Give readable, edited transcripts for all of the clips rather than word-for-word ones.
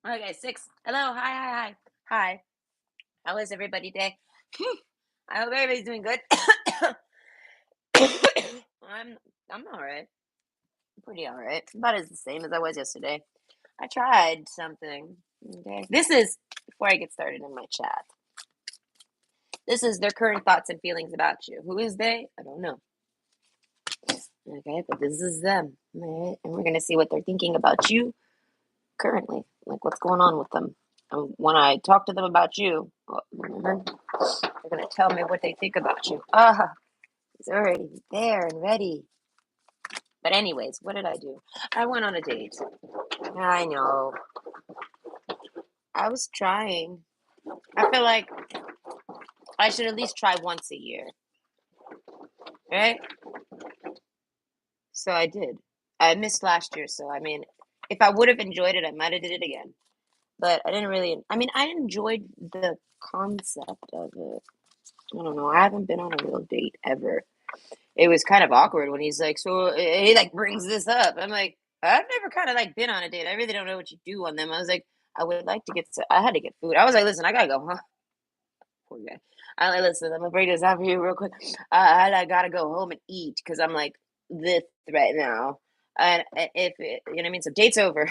Okay, six. Hello, hi. How is everybody today? I hope everybody's doing good. I'm I'm all right. Pretty all right. About as the same as I was yesterday. I tried something. Okay. This is before I get started in my chat. This is their current thoughts and feelings about you. Who is they? I don't know. Okay, but this is them. All right? And we're gonna see what they're thinking about you currently. Like what's going on with them. And when I talk to them about you, they're gonna tell me what they think about you. Ah, he's already there and ready. But anyways, what did I do? I went on a date. I know. I was trying. I feel like I should at least try once a year, right? So I did. I missed last year, so I mean, if I would have enjoyed it, I might have did it again. But I didn't really. I mean, I enjoyed the concept of it. I don't know. I haven't been on a real date ever. It was kind of awkward when he's like, so he like brings this up. I'm like, I've never kind of like been on a date. I really don't know what you do on them. I was like, I would like to get. I had to get food. I was like, listen, I gotta go, huh? Poor guy. I like, listen, I'm gonna break this out for you real quick. I gotta go home and eat because I'm like this right now. And if it, you know what I mean, so date's over.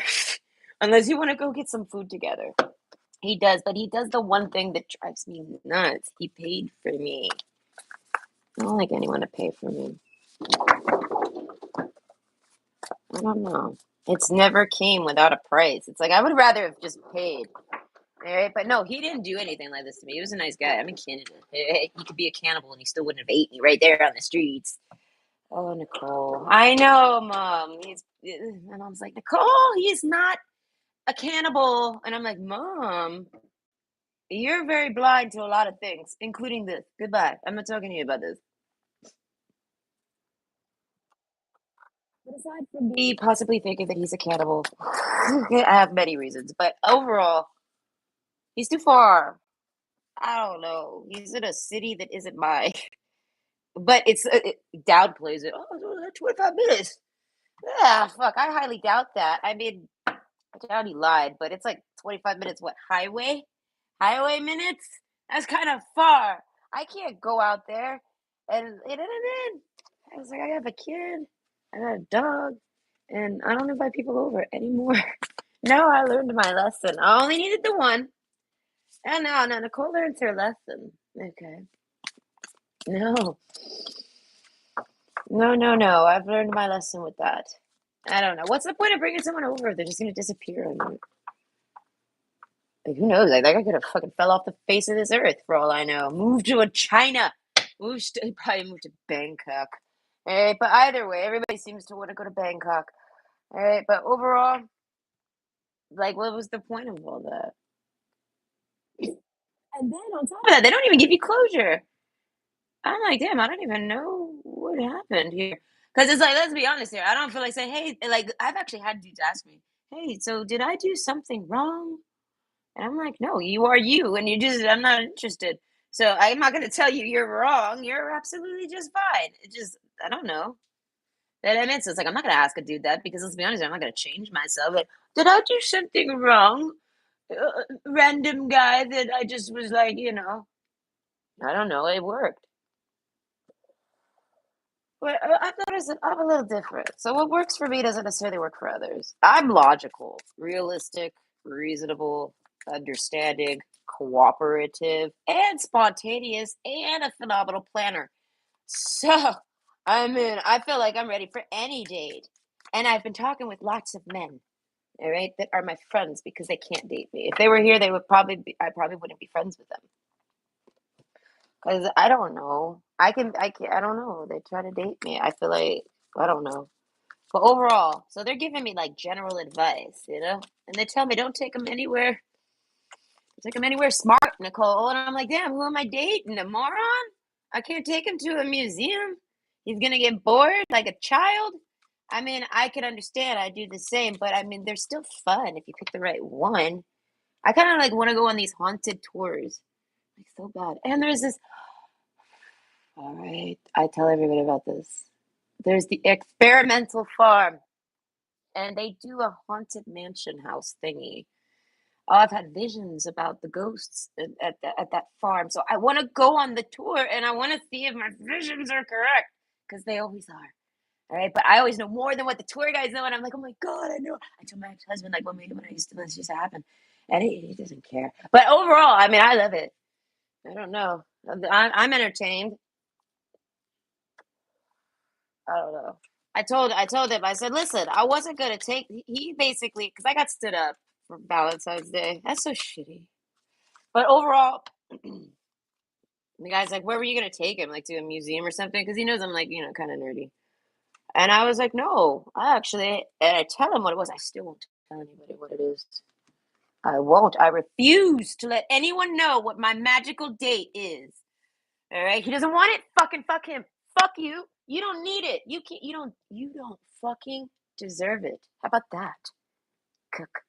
Unless you want to go get some food together. He does, but he does the one thing that drives me nuts. He paid for me. I don't like anyone to pay for me. I don't know. It's never came without a price. It's like I would rather have just paid. All right, but no, he didn't do anything like this to me. He was a nice guy. I'm in Canada. He could be a cannibal and he still wouldn't have ate me right there on the streets. Oh, Nicole. I know, Mom. And I was like, Nicole, he's not a cannibal. And I'm like, Mom, you're very blind to a lot of things, including this. Goodbye. I'm not talking to you about this. But aside from me possibly thinking that he's a cannibal, I have many reasons. But overall, he's too far. I don't know. He's in a city that isn't mine. But Dowd plays it. Oh, 25 minutes. Yeah, fuck. I highly doubt that. I mean, I doubt he lied, but it's like 25 minutes. What, highway? Highway minutes? That's kind of far. I can't go out there. And you know what I mean? I was like, I have a kid. I got a dog. And I don't invite people over anymore. No, I learned my lesson. I only needed the one. And no, Nicole learns her lesson. Okay. No, no. I've learned my lesson with that. I don't know. What's the point of bringing someone over if they're just gonna disappear on you? Like, who knows? Like, that guy could have fucking fell off the face of this earth for all I know. Moved to a China. He probably moved to Bangkok. All right, but either way, everybody seems to want to go to Bangkok. All right, but overall, like, what was the point of all that? And then on top of that, they don't even give you closure. I'm like, damn, I don't even know what happened here. Because it's like, let's be honest here. I don't feel like saying, hey, like, I've actually had dudes ask me, hey, so did I do something wrong? And I'm like, no, you are you. And I'm not interested. So I'm not going to tell you you're wrong. You're absolutely just fine. It just, I don't know. That I mean, so it's like, I'm not going to ask a dude that because let's be honest, I'm not going to change myself. Like, did I do something wrong? Random guy that I just was like, I don't know. It worked. But I've noticed that I'm a little different. So what works for me doesn't necessarily work for others. I'm logical, realistic, reasonable, understanding, cooperative, and spontaneous, and a phenomenal planner. So, I mean, I feel like I'm ready for any date. And I've been talking with lots of men, all right, that are my friends because they can't date me. If they were here, I probably wouldn't be friends with them. Because I don't know. I don't know. They try to date me. I feel like, I don't know. But overall, so they're giving me like general advice, And they tell me don't take them anywhere. Take them anywhere smart, Nicole. And I'm like, damn, who am I dating? A moron? I can't take him to a museum. He's gonna get bored like a child. I mean, I could understand. I do the same, but I mean, they're still fun if you pick the right one. I kind of like want to go on these haunted tours, like so bad. And there's this. All right, I tell everybody about this. There's the experimental farm, and they do a haunted mansion house thingy. Oh, I've had visions about the ghosts at that farm, so I wanna go on the tour, and I wanna see if my visions are correct, because they always are, alright? But I always know more than what the tour guides know, and I'm like, "Oh my god, I know." I told my ex-husband, like, when I used to this used to happen, and he doesn't care. But overall, I mean, I love it. I don't know. I'm entertained. I don't know. I told him, I said, "Listen, I wasn't gonna take." He basically, because I got stood up for Valentine's Day. That's so shitty. But overall, the guy's like, "Where were you gonna take him? Like to a museum or something?" Because he knows I'm like, kind of nerdy. And I was like, "No, I actually." And I tell him what it was. I still won't tell anybody what it is. I won't. I refuse to let anyone know what my magical date is. All right. He doesn't want it. Fucking fuck him. Fuck you. You don't need it. You can't. You don't fucking deserve it. How about that? Cook.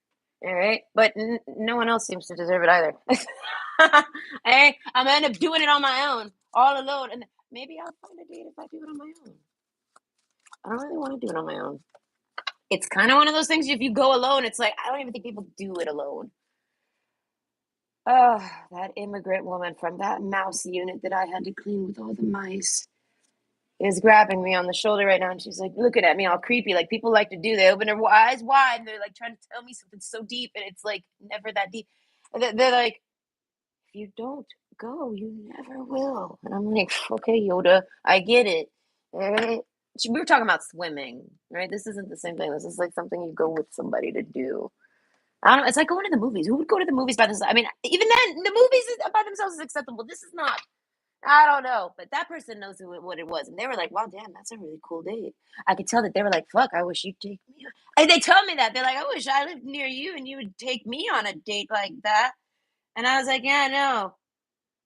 All right. But no one else seems to deserve it either. I'm gonna end up doing it on my own, all alone, and maybe I'll find a date if I do it on my own. I don't really want to do it on my own. It's kind of one of those things. If you go alone, it's like I don't even think people do it alone. Oh, that immigrant woman from that mouse unit that I had to clean with all the mice is grabbing me on the shoulder right now, and she's like looking at me all creepy, like people like to do. They open their eyes wide, and they're like trying to tell me something so deep, and it's like never that deep. And they're like, "If you don't go, you never will." And I'm like, "Okay, Yoda, I get it." All right. We were talking about swimming, right? This isn't the same thing. This is like something you go with somebody to do. I don't know. It's like going to the movies. Who would go to the movies by themselves? I mean, even then, the movies by themselves is acceptable. This is not. I don't know, but that person knows what it was, and they were like, "Wow, damn, that's a really cool date." I could tell that they were like, "Fuck, I wish you'd take me." And they told me that they're like, "I wish I lived near you and you would take me on a date like that." And I was like, "Yeah, I know."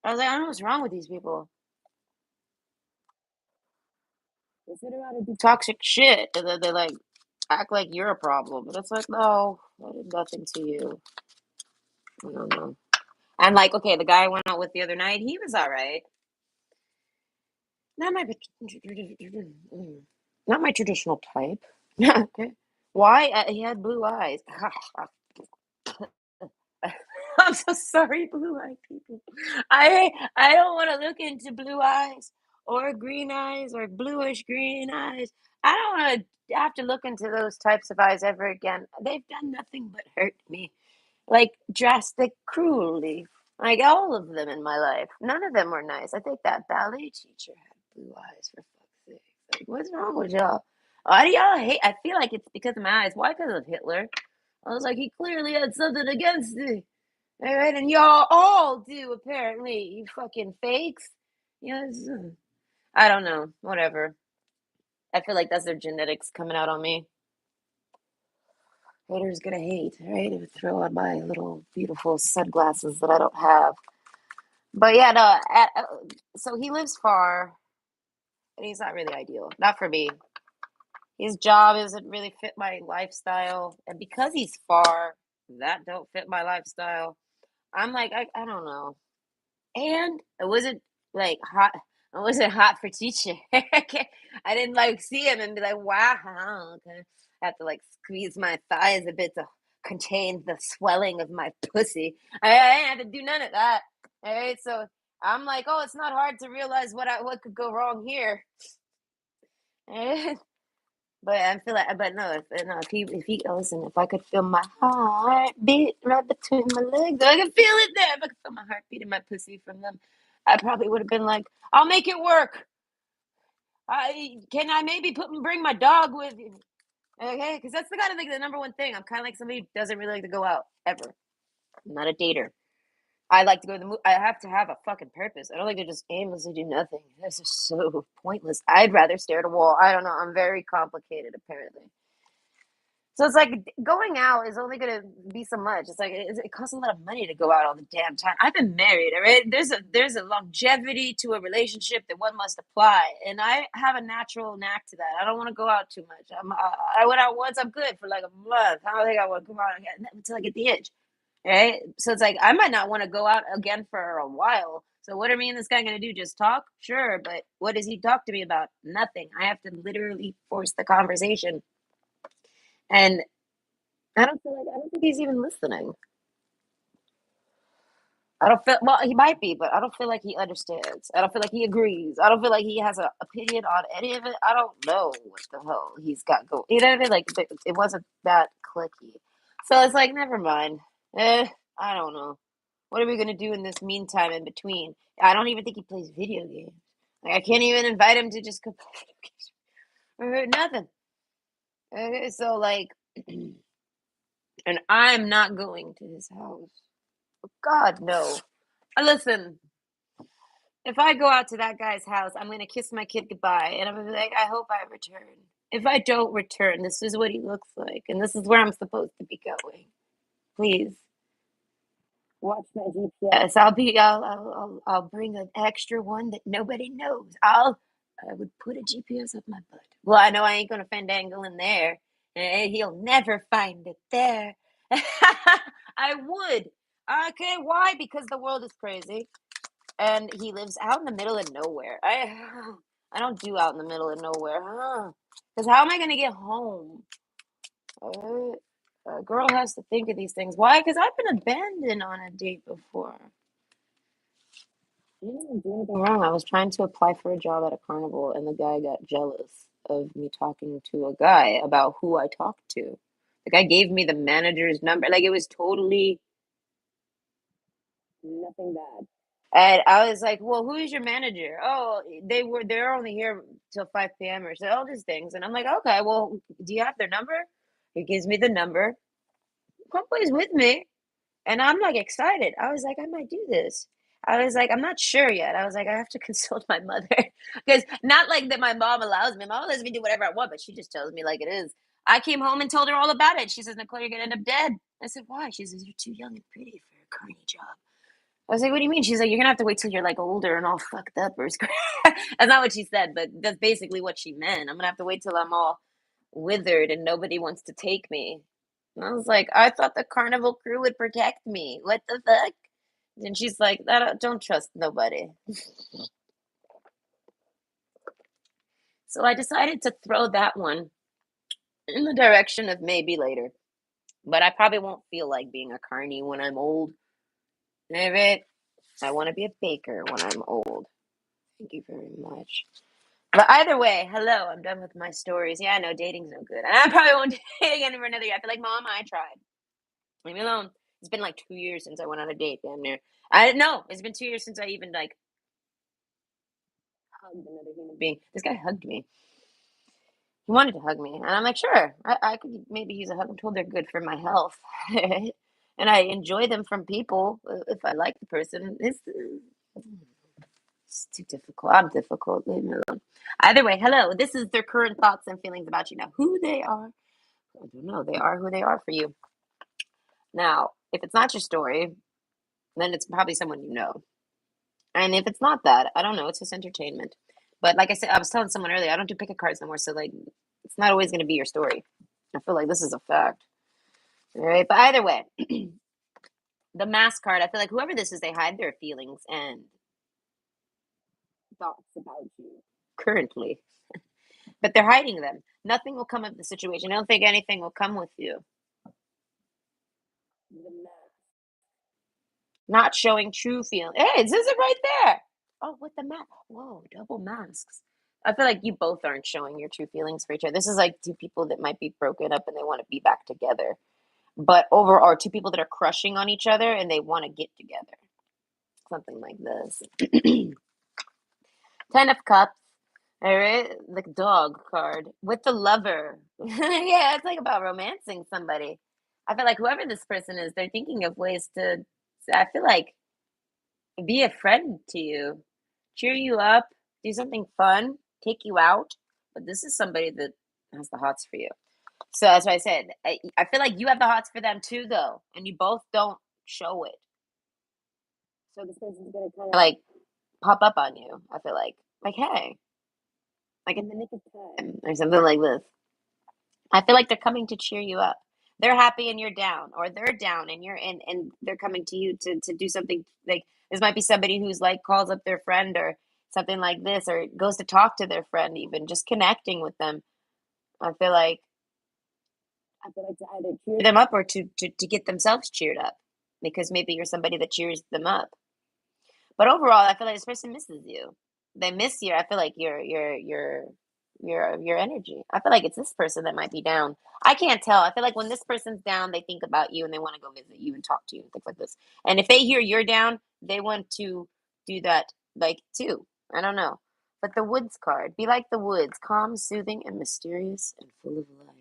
I was like, "I don't know what's wrong with these people. They sit around and do toxic shit, and then they like act like you're a problem." But it's like, no, I did nothing to you. I don't know. And like, okay, the guy I went out with the other night, he was all right. Not my not my traditional type. Okay. Why? He had blue eyes. I'm so sorry, blue-eyed people. I don't want to look into blue eyes or green eyes or bluish green eyes. I don't want to have to look into those types of eyes ever again. They've done nothing but hurt me, like drastic cruelty. Like all of them in my life. None of them were nice. I think that ballet teacher had blue eyes, for fuck's sake. Like, what's wrong with y'all? Why do y'all hate? I feel like it's because of my eyes. Why? Because of Hitler. I was like, he clearly had something against me. All right, and y'all all do apparently. You fucking fakes. Yes. I don't know. Whatever. I feel like that's their genetics coming out on me. Haters gonna hate, right? It would throw on my little beautiful sunglasses that I don't have. But yeah, no. So he lives far, and he's not really ideal. Not for me. His job doesn't really fit my lifestyle, and because he's far, that don't fit my lifestyle. I'm like, I don't know. And it wasn't like hot. It wasn't hot for teaching. I didn't like see him and be like, wow. Okay. I have to like squeeze my thighs a bit to contain the swelling of my pussy. I didn't have to do none of that. All right. So I'm like, oh, it's not hard to realize what could go wrong here. But I feel like, but no, if he, listen, if I could feel my heartbeat right between my legs, I could feel it there. If I could feel my heartbeat in my pussy from them, I probably would have been like, I'll make it work. I maybe bring my dog with you, okay? Because that's the kind of thing, the number one thing. I'm kind of like somebody who doesn't really like to go out ever. I'm not a dater. I like to go to the movie. I have to have a fucking purpose. I don't like to just aimlessly do nothing. That's just so pointless. I'd rather stare at a wall. I don't know. I'm very complicated, apparently. So it's like going out is only going to be so much. It's like it costs a lot of money to go out all the damn time. I've been married, all right? There's a longevity to a relationship that one must apply, and I have a natural knack to that. I don't want to go out too much. I went out once. I'm good for like a month. I don't think I want to go out again until I get the itch, right? So it's like I might not want to go out again for a while. So what are me and this guy going to do? Just talk? Sure, but what does he talk to me about? Nothing. I have to literally force the conversation. And I don't think he's even listening. I don't feel well. He might be, but I don't feel like he understands. I don't feel like he agrees. I don't feel like he has an opinion on any of it. I don't know what the hell he's got going. You know what I mean? Like it wasn't that clicky. So it's like, never mind. I don't know. What are we gonna do in this meantime in between? I don't even think he plays video games. Like I can't even invite him to just go play video games or nothing. So like, and I'm not going to his house. God no. Listen, if I go out to that guy's house, I'm gonna kiss my kid goodbye, and I'm gonna be like, I hope I return. If I don't return, this is what he looks like, and this is where I'm supposed to be going. Please watch my GPS. I'll bring an extra one that nobody knows. I would put a GPS up my butt. Well, I know I ain't gonna fandangle in there, and he'll never find it there. I would. Okay, why? Because the world is crazy. And he lives out in the middle of nowhere. I don't do out in the middle of nowhere, huh? Because how am I gonna get home? A girl has to think of these things. Why? Because I've been abandoned on a date before. I didn't do anything wrong. I was trying to apply for a job at a carnival, and the guy got jealous of me talking to a guy about who I talked to. The guy gave me the manager's number. Like it was totally nothing bad. And I was like, "Well, who is your manager?" Oh, they're only here till 5 p.m. or so, all these things. And I'm like, "Okay, well, do you have their number?" He gives me the number. Come plays with me. And I'm like excited. I was like, I might do this. I was like, I'm not sure yet. I was like, I have to consult my mother. Because not like that my mom allows me. My mom lets me do whatever I want, but she just tells me like it is. I came home and told her all about it. She says, Nicole, you're gonna end up dead. I said, why? She says, you're too young and pretty for a carny job. I was like, what do you mean? She's like, you're gonna have to wait till you're like older and all fucked up or that's not what she said, but that's basically what she meant. I'm gonna have to wait till I'm all withered and nobody wants to take me. And I was like, I thought the carnival crew would protect me. What the fuck? And she's like, don't trust nobody. So I decided to throw that one in the direction of maybe later. But I probably won't feel like being a carny when I'm old. Maybe I want to be a baker when I'm old. Thank you very much. But either way, hello, I'm done with my stories. Yeah, no, dating's no good. And I probably won't date again for another year. I feel like, Mom, I tried. Leave me alone. It's been like 2 years since I went on a date, damn near. I didn't know. It's been 2 years since I even like hugged another human being. This guy hugged me. He wanted to hug me, and I'm like, sure, I could maybe use a hug. I'm told they're good for my health, and I enjoy them from people if I like the person. It's too difficult. I'm difficult. Leave me alone. Either way, hello. This is their current thoughts and feelings about you now. Who they are, I don't know. They are who they are for you. Now, if it's not your story, then it's probably someone you know. And if it's not that, I don't know. It's just entertainment. But like I said, I was telling someone earlier, I don't do pick a cards no more. So like, it's not always going to be your story. I feel like this is a fact. All right. But either way, the mask card. I feel like whoever this is, they hide their feelings and thoughts about you currently, but they're hiding them. Nothing will come of the situation. I don't think anything will come with you. Not showing true feeling. Hey, this is it right there. Oh, with the mask. Whoa, double masks. I feel like you both aren't showing your true feelings for each other. This is like two people that might be broken up and they want to be back together. But overall, two people that are crushing on each other and they want to get together. Something like this. 10 of Cups. All right, the dog card with the lover. Yeah, it's like about romancing somebody. I feel like whoever this person is, they're thinking of ways to. I feel like be a friend to you, cheer you up, do something fun, take you out. But this is somebody that has the hots for you. So that's why I said I feel like you have the hots for them too, though, and you both don't show it. So this person's gonna kind of like pop up on you. I feel like hey, like in the nick of time or something like this. I feel like they're coming to cheer you up. They're happy and you're down, or they're down and you're in, and they're coming to you to do something. Like this might be somebody who's like calls up their friend or something like this, or goes to talk to their friend, even just connecting with them. I feel like to either cheer them up or to get themselves cheered up. because maybe you're somebody that cheers them up. But overall, I feel like this person misses you. They miss you. I feel like your energy. I feel like it's this person that might be down. I can't tell. I feel like when this person's down, they think about you and they want to go visit you and talk to you and things like this. And if they hear you're down, they want to do that like too. I don't know. But the woods card, be like the woods, calm, soothing, and mysterious and full of life.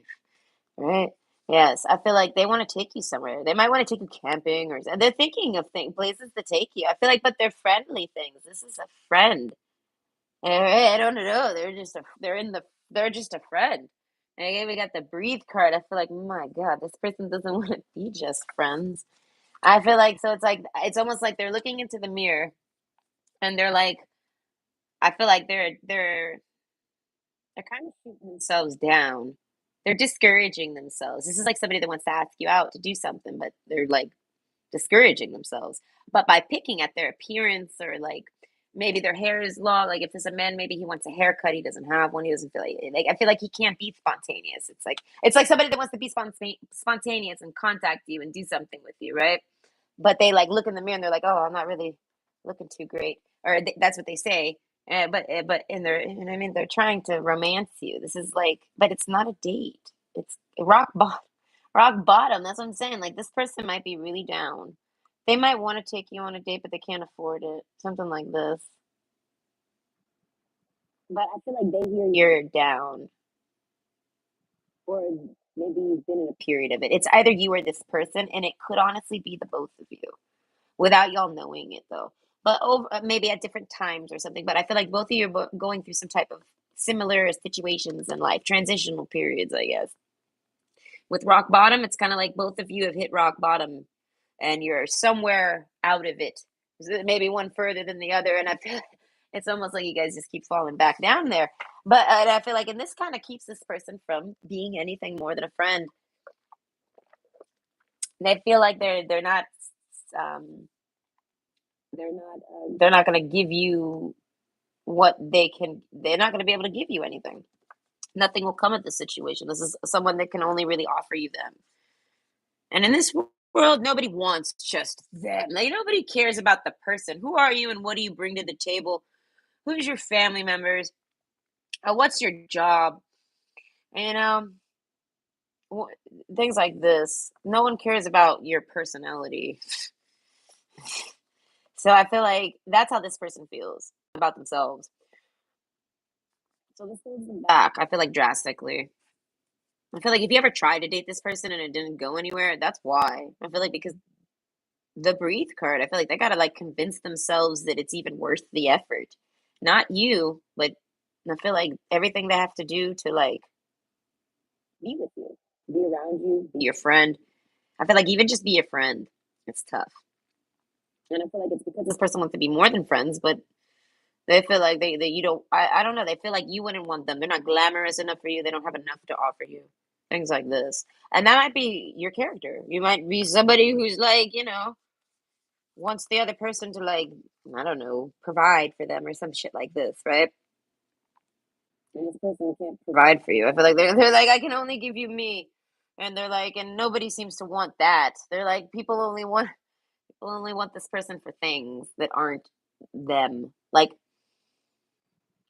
Right? Yes, I feel like they want to take you somewhere. They might want to take you camping or they're thinking of places to take you. I feel like, but they're friendly things. This is a friend. I don't know. They're just a friend. And again, we got the breathe card. I feel like, my God, this person doesn't want to be just friends. I feel like so it's almost like they're looking into the mirror and they're like, I feel like they're kind of shooting themselves down. They're discouraging themselves. This is like somebody that wants to ask you out to do something, but they're like discouraging themselves. But by picking at their appearance or like maybe their hair is long, like if there's a man, maybe he wants a haircut, he doesn't have one, he doesn't feel like I feel like he can't be spontaneous. It's like somebody that wants to be spontaneous and contact you and do something with you, right? But they like look in the mirror and they're like, oh, I'm not really looking too great, or that's what they say. But in their, you know what I mean, they're trying to romance you. This is like, but it's not a date. It's rock bottom. Rock bottom. That's what I'm saying. Like this person might be really down. They might want to take you on a date, but they can't afford it. Something like this. But I feel like they hear you're down, or maybe you've been in a period of it. It's either you or this person, and it could honestly be the both of you without y'all knowing it though. But over maybe at different times or something. But I feel like both of you are going through some type of similar situations in life, transitional periods, I guess. With rock bottom, it's kind of like both of you have hit rock bottom and you're somewhere out of it. Maybe one further than the other. And I feel it's almost like you guys just keep falling back down there. But I feel like, and this kind of keeps this person from being anything more than a friend. They feel like um, they're not going to give you what they can. They're not going to be able to give you anything. Nothing will come of this situation. This is someone that can only really offer you them. And in this world, nobody wants just them. Like, nobody cares about the person. Who are you and what do you bring to the table? Who's your family members? What's your job? You know, things like this. No one cares about your personality. So I feel like that's how this person feels about themselves. So this holds them back, I feel like drastically. I feel like if you ever tried to date this person and it didn't go anywhere, that's why. I feel like because the breathe card, I feel like they gotta like convince themselves that it's even worth the effort. Not you, but I feel like everything they have to do to like be with you, be around you, be your friend. I feel like even just be a friend, it's tough. And I feel like it's because this person wants to be more than friends, but they feel like they you don't I don't know, they feel like you wouldn't want them. They're not glamorous enough for you, they don't have enough to offer you. Things like this. And that might be your character. You might be somebody who's like, wants the other person to like, I don't know, provide for them or some shit like this, right? And this person can't provide for you. I feel like they're like, I can only give you me. And they're like, and nobody seems to want that. They're like, people only want this person for things that aren't them. Like,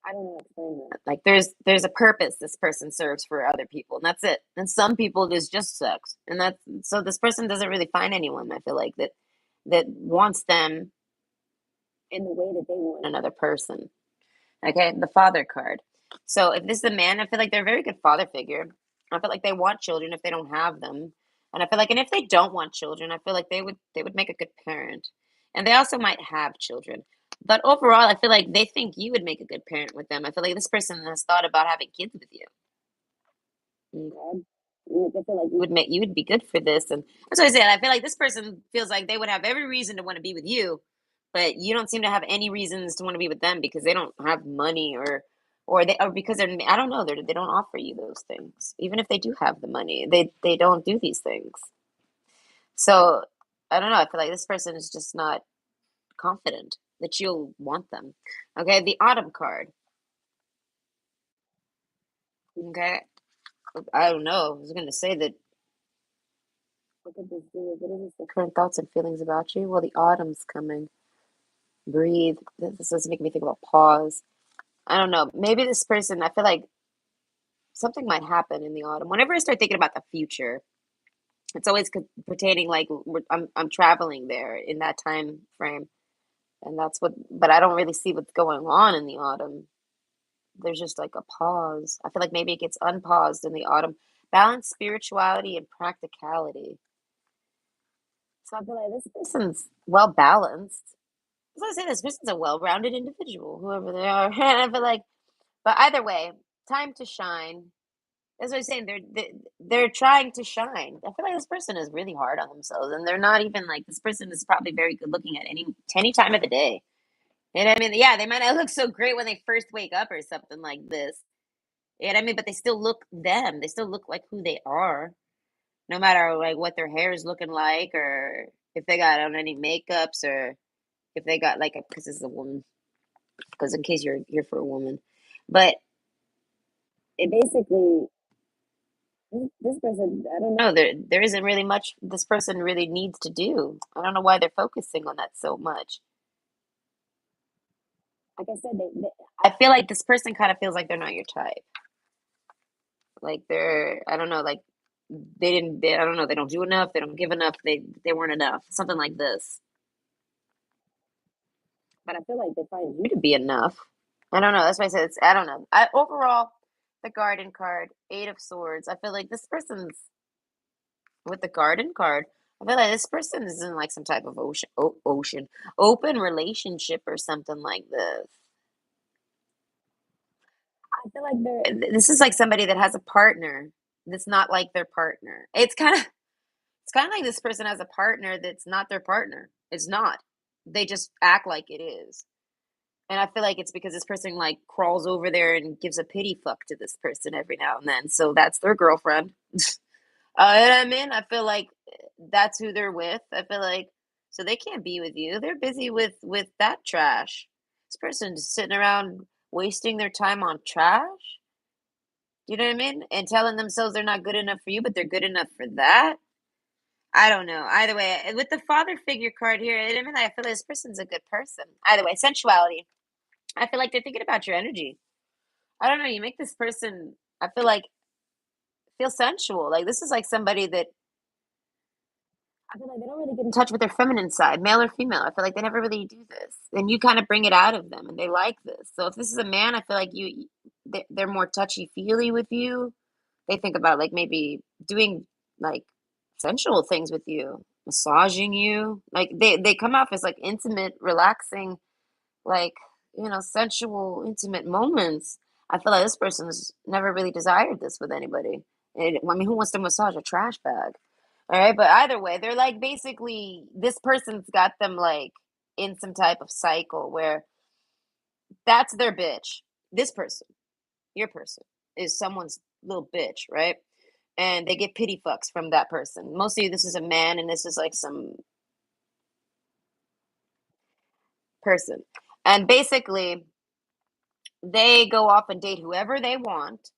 I don't know how to explain that. Like there's a purpose this person serves for other people, and that's it. And some people there's just sex, and that's so this person doesn't really find anyone. I feel like that wants them in the way that they want another person. Okay, the father card. So if this is a man, I feel like they're a very good father figure. I feel like they want children if they don't have them, and I feel like, and if they don't want children, I feel like they would make a good parent, and they also might have children. But overall, I feel like they think you would make a good parent with them. I feel like this person has thought about having kids with you. Okay. I feel like you would be good for this, and that's what I said. I feel like this person feels like they would have every reason to want to be with you, but you don't seem to have any reasons to want to be with them because they don't have money or because I don't know, they don't offer you those things. Even if they do have the money, they don't do these things. So I don't know. I feel like this person is just not confident that you'll want them. Okay, the autumn card. Okay, I don't know. I was gonna say that What could this do? What is this? The current thoughts and feelings about you? Well, the autumn's coming. Breathe. This does make me think about pause. I don't know. Maybe this person, I feel like something might happen in the autumn. Whenever I start thinking about the future, it's always pertaining like I'm traveling there in that time frame, and that's what. But I don't really see what's going on in the autumn. There's just like a pause. I feel like maybe it gets unpaused in the autumn. Balance spirituality and practicality. So I feel like this person's well balanced. As I say, this person's a well-rounded individual, whoever they are. And I feel like, but either way, time to shine. That's what I'm saying. They're trying to shine. I feel like this person is really hard on themselves, and they're not even like this person is probably very good looking at any time of the day. You know what I mean? Yeah, they might not look so great when they first wake up or something like this. You know what I mean? But they still look them. They still look like who they are, no matter like what their hair is looking like, or if they got on any makeups, or if they got like a because this is a woman. Because in case you're here for a woman, but it basically this person, I don't know, there isn't really much this person really needs to do. I don't know why they're focusing on that so much. Like I said, I feel like this person kind of feels like they're not your type. Like they're, I don't know, like I don't know, they don't do enough, they don't give enough, they weren't enough, something like this. But I feel like they find you to be enough. I don't know. That's why I said it's. I don't know. Overall, the garden card, Eight of Swords. I feel like this person's with the garden card. I feel like this person is in like some type of ocean, open relationship or something like this. I feel like this is like somebody that has a partner that's not like their partner. It's kind of like this person has a partner that's not their partner. It's not. They just act like it is. And I feel like it's because this person like crawls over there and gives a pity fuck to this person every now and then. So that's their girlfriend. You know what I mean? I feel like that's who they're with. I feel like so they can't be with you. They're busy with that trash. This person's sitting around wasting their time on trash. You know what I mean? And telling themselves they're not good enough for you, but they're good enough for that. I don't know. Either way, with the father figure card here, I mean, I feel like this person's a good person. Either way, sensuality. I feel like they're thinking about your energy. I don't know. You make this person, I feel like, feel sensual. Like this is like somebody that I feel like they don't really get in touch with their feminine side, male or female. I feel like they never really do this, and you kind of bring it out of them, and they like this. So if this is a man, I feel like they're more touchy feely with you. They think about like maybe doing like sensual things with you, massaging you. Like they come off as like intimate, relaxing, like sensual, intimate moments. I feel like this person's never really desired this with anybody. I mean, who wants to massage a trash bag? All right, but either way, they're like basically this person's got them like in some type of cycle where that's their bitch. This person, your person, is someone's little bitch, right? And they get pity fucks from that person. Mostly, this is a man, and this is like some person, and basically, they go off and date whoever they want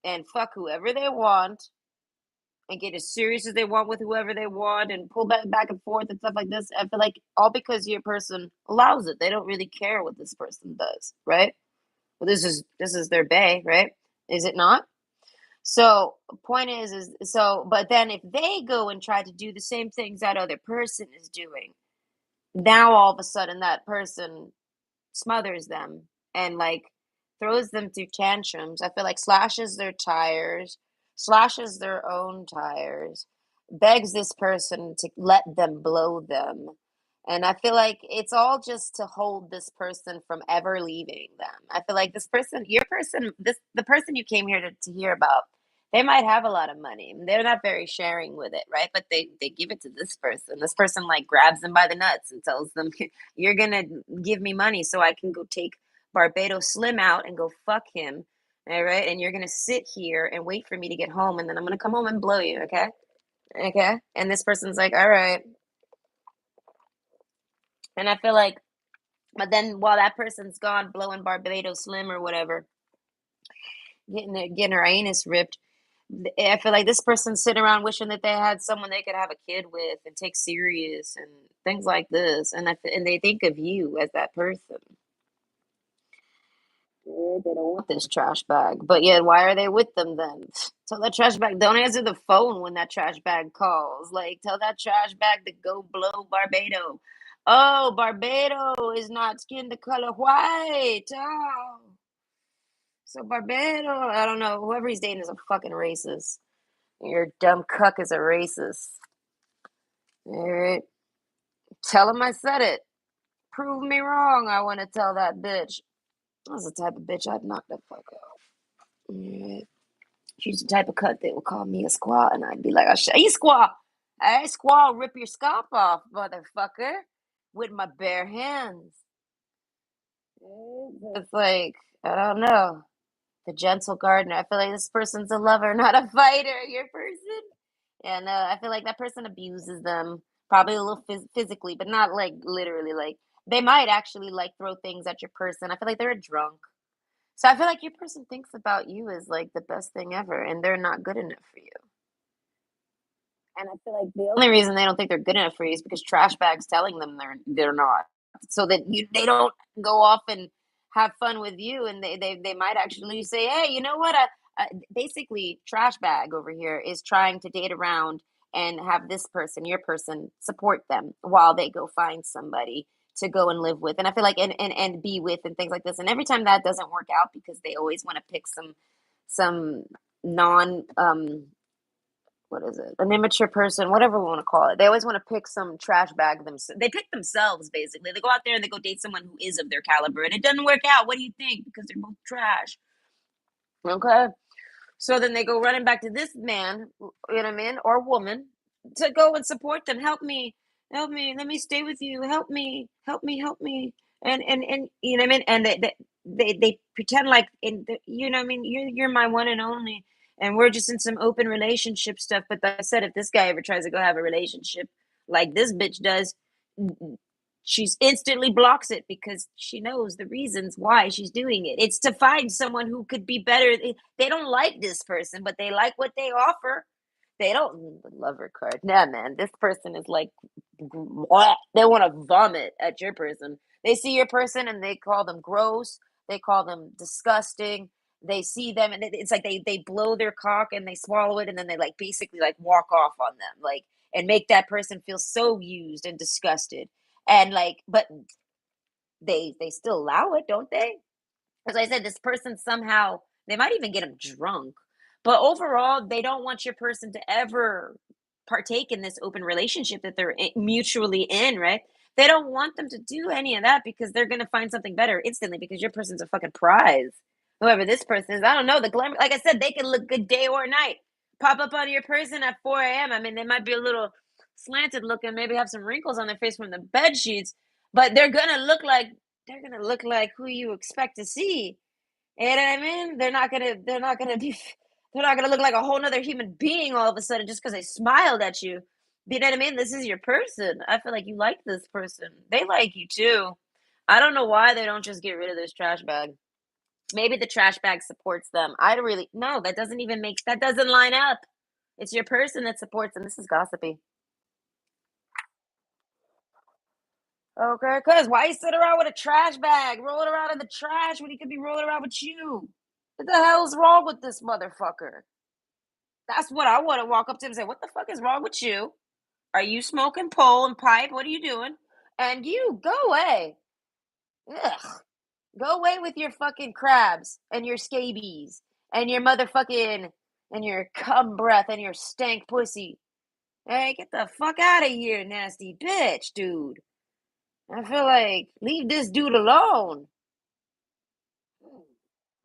and fuck whoever they want and get as serious as they want with whoever they want and pull back and forth and stuff like this. I feel like all because your person allows it. They don't really care what this person does, right? Well, this is their bay, right? Is it not? So point is so but then if they go and try to do the same things that other person is doing, now all of a sudden that person smothers them and like throws them through tantrums. I feel like slashes their tires, slashes their own tires, begs this person to let them blow them. And I feel like it's all just to hold this person from ever leaving them. I feel like this person, your person, the person you came here to hear about, they might have a lot of money. They're not very sharing with it, right? But they give it to this person. This person like grabs them by the nuts and tells them, "You're gonna give me money so I can go take Barbados Slim out and go fuck him, all right? And you're gonna sit here and wait for me to get home, and then I'm gonna come home and blow you, okay? Okay?" And this person's like, "All right." And I feel like, but then while that person's gone blowing Barbados Slim or whatever, getting her anus ripped, I feel like this person's sitting around wishing that they had someone they could have a kid with and take serious and things like this, and they think of you as that person. Yeah, they don't want this trash bag, but yet why are they with them then? Tell that trash bag don't answer the phone when that trash bag calls. Like tell that trash bag to go blow Barbado. Oh, Barbado is not skin the color white. Oh, so Barbado, I don't know. Whoever he's dating is a fucking racist. Your dumb cuck is a racist. All right, tell him I said it. Prove me wrong. I want to tell that bitch. That's the type of bitch I'd knock the fuck out. All she's the type of cut that would call me a squaw, and I'd be like, "I'll show you squaw. Hey, squaw, I'll rip your scalp off, motherfucker, with my bare hands." It's like, I don't know. The gentle gardener. I feel like this person's a lover, not a fighter. Your person. Yeah, no, I feel like that person abuses them, probably a little physically, but not like literally. Like they might actually like throw things at your person. I feel like they're a drunk. So I feel like your person thinks about you as like the best thing ever, and they're not good enough for you. And I feel like the only reason they don't think they're good enough for you is because trash bags telling them they're not. So that they don't go off and have fun with you, and they might actually say, "Hey, you know what? Basically, trash bag over here is trying to date around and have this person, your person, support them while they go find somebody to go and live with." And I feel like and be with and things like this. And every time that doesn't work out because they always want to pick some non what is it? An immature person, whatever we want to call it. They always want to pick some trash bag themselves. They pick themselves basically. They go out there and they go date someone who is of their caliber, and it doesn't work out. What do you think? Because they're both trash. Okay. So then they go running back to this man, you know what I mean, or woman, to go and support them. Help me, let me stay with you. Help me, help me, help me. And you know what I mean. And they pretend like you know what I mean. You're my one and only, and we're just in some open relationship stuff. But like I said, if this guy ever tries to go have a relationship like this bitch does, she's instantly blocks it because she knows the reasons why she's doing it. It's to find someone who could be better. They don't like this person, but they like what they offer. They don't love her card. Nah, man, this person is like, they want to vomit at your person. They see your person and they call them gross. They call them disgusting. They see them and it's like they blow their cock and they swallow it and then they like basically like walk off on them like and make that person feel so used and disgusted and like but they still allow it, don't they? As I said, this person somehow they might even get them drunk, but overall they don't want your person to ever partake in this open relationship that they're mutually in, right? They don't want them to do any of that because they're going to find something better instantly because your person's a fucking prize. Whoever this person is, I don't know, the glamour, like I said, they can look good day or night. Pop up on your person at 4 a.m. I mean, they might be a little slanted looking, maybe have some wrinkles on their face from the bed sheets, but they're gonna look like who you expect to see. You know what I mean? They're not gonna look like a whole nother human being all of a sudden just because they smiled at you. You know what I mean? This is your person. I feel like you like this person. They like you too. I don't know why they don't just get rid of this trash bag. Maybe the trash bag supports them. I don't really no, that doesn't line up. It's your person that supports them. This is gossipy. Okay, cuz why you sit around with a trash bag, rolling around in the trash when he could be rolling around with you? What the hell's wrong with this motherfucker? That's what I want to walk up to him and say, "What the fuck is wrong with you? Are you smoking pole and pipe? What are you doing? And you go away. Ugh. Go away with your fucking crabs and your scabies and your motherfucking and your cum breath and your stank pussy. Hey, get the fuck out of here, nasty bitch, dude. I feel like leave this dude alone."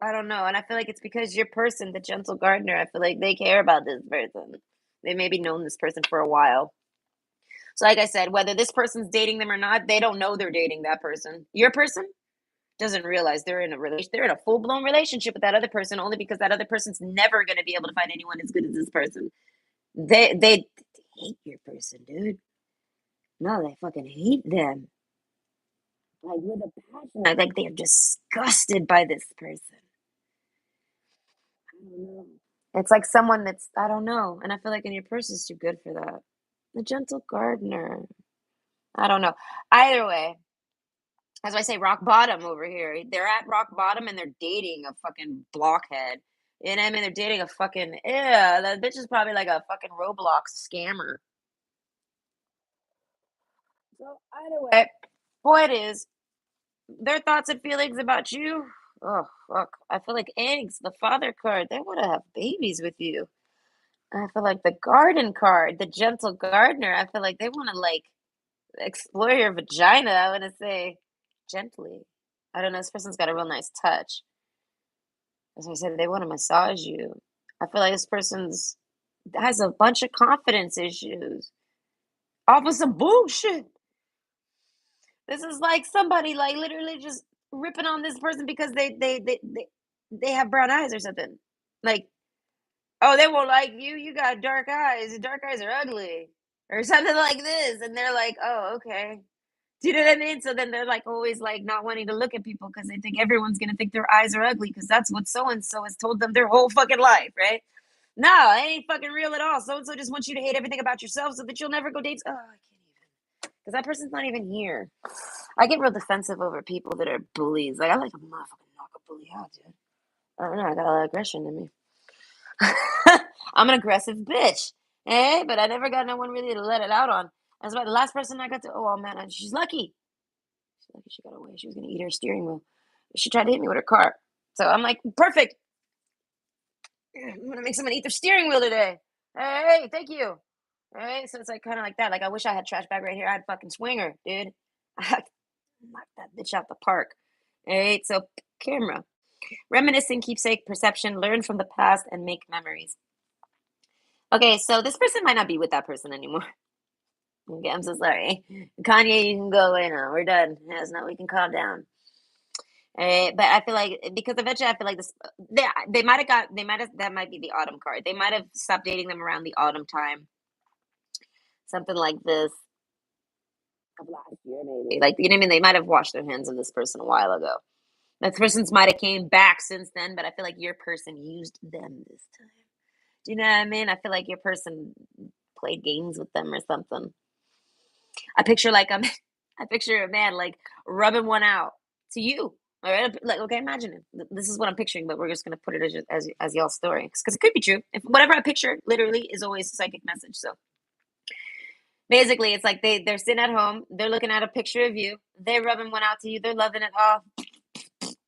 I don't know, and I feel like it's because your person, the gentle gardener, I feel like they care about this person. They maybe known this person for a while. So, like I said, whether this person's dating them or not, they don't know they're dating that person. Your person doesn't realize they're in a relation. They're in a full blown relationship with that other person only because that other person's never going to be able to find anyone as good as this person. They hate your person, dude. No, they fucking hate them like with a passion. Like they're disgusted by this person. I don't know. It's like someone that's I don't know, and I feel like in your purse is too good for that. The gentle gardener. I don't know. Either way, as I say, rock bottom over here. They're at rock bottom and they're dating a fucking blockhead. You know what I mean? They're dating a fucking yeah. That bitch is probably like a fucking Roblox scammer. So either way, point is, their thoughts and feelings about you. Oh fuck! I feel like eggs, the father card. They want to have babies with you. I feel like the garden card, the gentle gardener. I feel like they want to like explore your vagina. I want to say gently. I don't know. This person's got a real nice touch. As I said, they want to massage you. I feel like this person's has a bunch of confidence issues. Off of some bullshit. This is like somebody like literally just ripping on this person because they have brown eyes or something. Like, oh, they won't like you. You got dark eyes. Dark eyes are ugly, or something like this. And they're like, oh, okay. Do you know what I mean? So then they're like always like not wanting to look at people because they think everyone's gonna think their eyes are ugly because that's what so and so has told them their whole fucking life, right? No, it ain't fucking real at all. So and so just wants you to hate everything about yourself so that you'll never go date. Oh, I can't even because that person's not even here. I get real defensive over people that are bullies. Like I like to motherfucking knock a bully out, dude. I don't know. I got a lot of aggression in me. I'm an aggressive bitch, eh? But I never got no one really to let it out on. That's why the last person I got to. Oh man, she's lucky. She's lucky she got away. She was gonna eat her steering wheel. She tried to hit me with her car. So I'm like, perfect. I'm gonna make someone eat their steering wheel today. Hey, thank you. All right, so it's like kind of like that. Like I wish I had trash bag right here. I'd fucking swing her, dude. I'd knock that bitch out the park. All right, so camera. Reminiscing, keepsake, perception, learn from the past, and make memories. Okay, so this person might not be with that person anymore. Okay, I'm so sorry. Kanye, you can go away now. We're done. Yes, now we can calm down. But I feel like because eventually I feel like this they might have got they might have that might be the autumn card. They might have stopped dating them around the autumn time, something like this of last year maybe. Like you know what I mean? They might have washed their hands of this person a while ago. That person's might have came back since then, but I feel like your person used them this time. Do you know what I mean? I feel like your person played games with them or something. I picture like I picture a man like rubbing one out to you. All right, like okay, imagine it. This is what I'm picturing, but we're just gonna put it as y'all's story because it could be true. If whatever I picture, literally, is always a psychic message. So basically, it's like they're sitting at home, they're looking at a picture of you, they're rubbing one out to you, they're loving it off,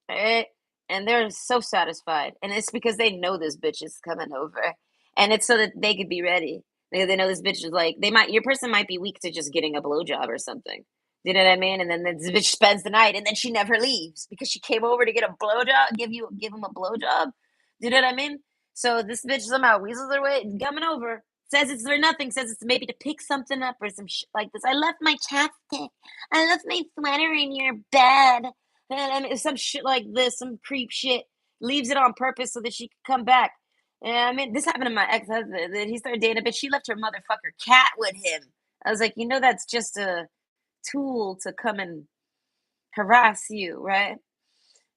right? And they're so satisfied, and it's because they know this bitch is coming over, and it's so that they could be ready. They know this bitch is like they might your person might be weak to just getting a blowjob or something. You know what I mean? And then this bitch spends the night, and then she never leaves because she came over to get a blowjob, give him a blowjob. You know what I mean? So this bitch somehow weasels her way coming over. Says it's for nothing. Says it's maybe to pick something up or some shit like this. I left my chapstick. I left my sweater in your bed. And I mean, some shit like this, some creep shit. Leaves it on purpose so that she could come back. And I mean, this happened to my ex-husband. Then he started dating a bitch. She left her motherfucker cat with him. I was like, you know, that's just a tool to come and harass you, right?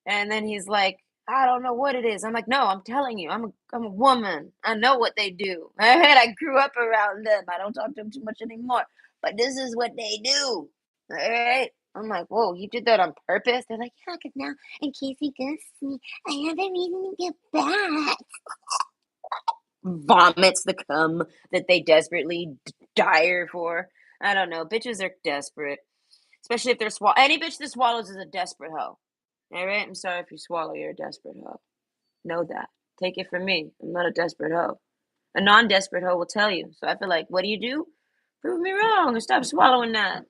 And then he's like, I don't know what it is. I'm like, no, I'm telling you, I'm a woman. I know what they do. Right? I grew up around them. I don't talk to them too much anymore. But this is what they do. All right. I'm like, whoa, you did that on purpose? They're like, yeah, because now in case he ghosts me, I have a reason to get back. Vomits the cum that they desperately dire for. I don't know. Bitches are desperate. Especially if they're any bitch that swallows is a desperate hoe. All right? I'm sorry if you swallow, you're a desperate hoe. Know that. Take it from me. I'm not a desperate hoe. A non-desperate hoe will tell you. So I feel like, what do? Prove me wrong and stop swallowing that.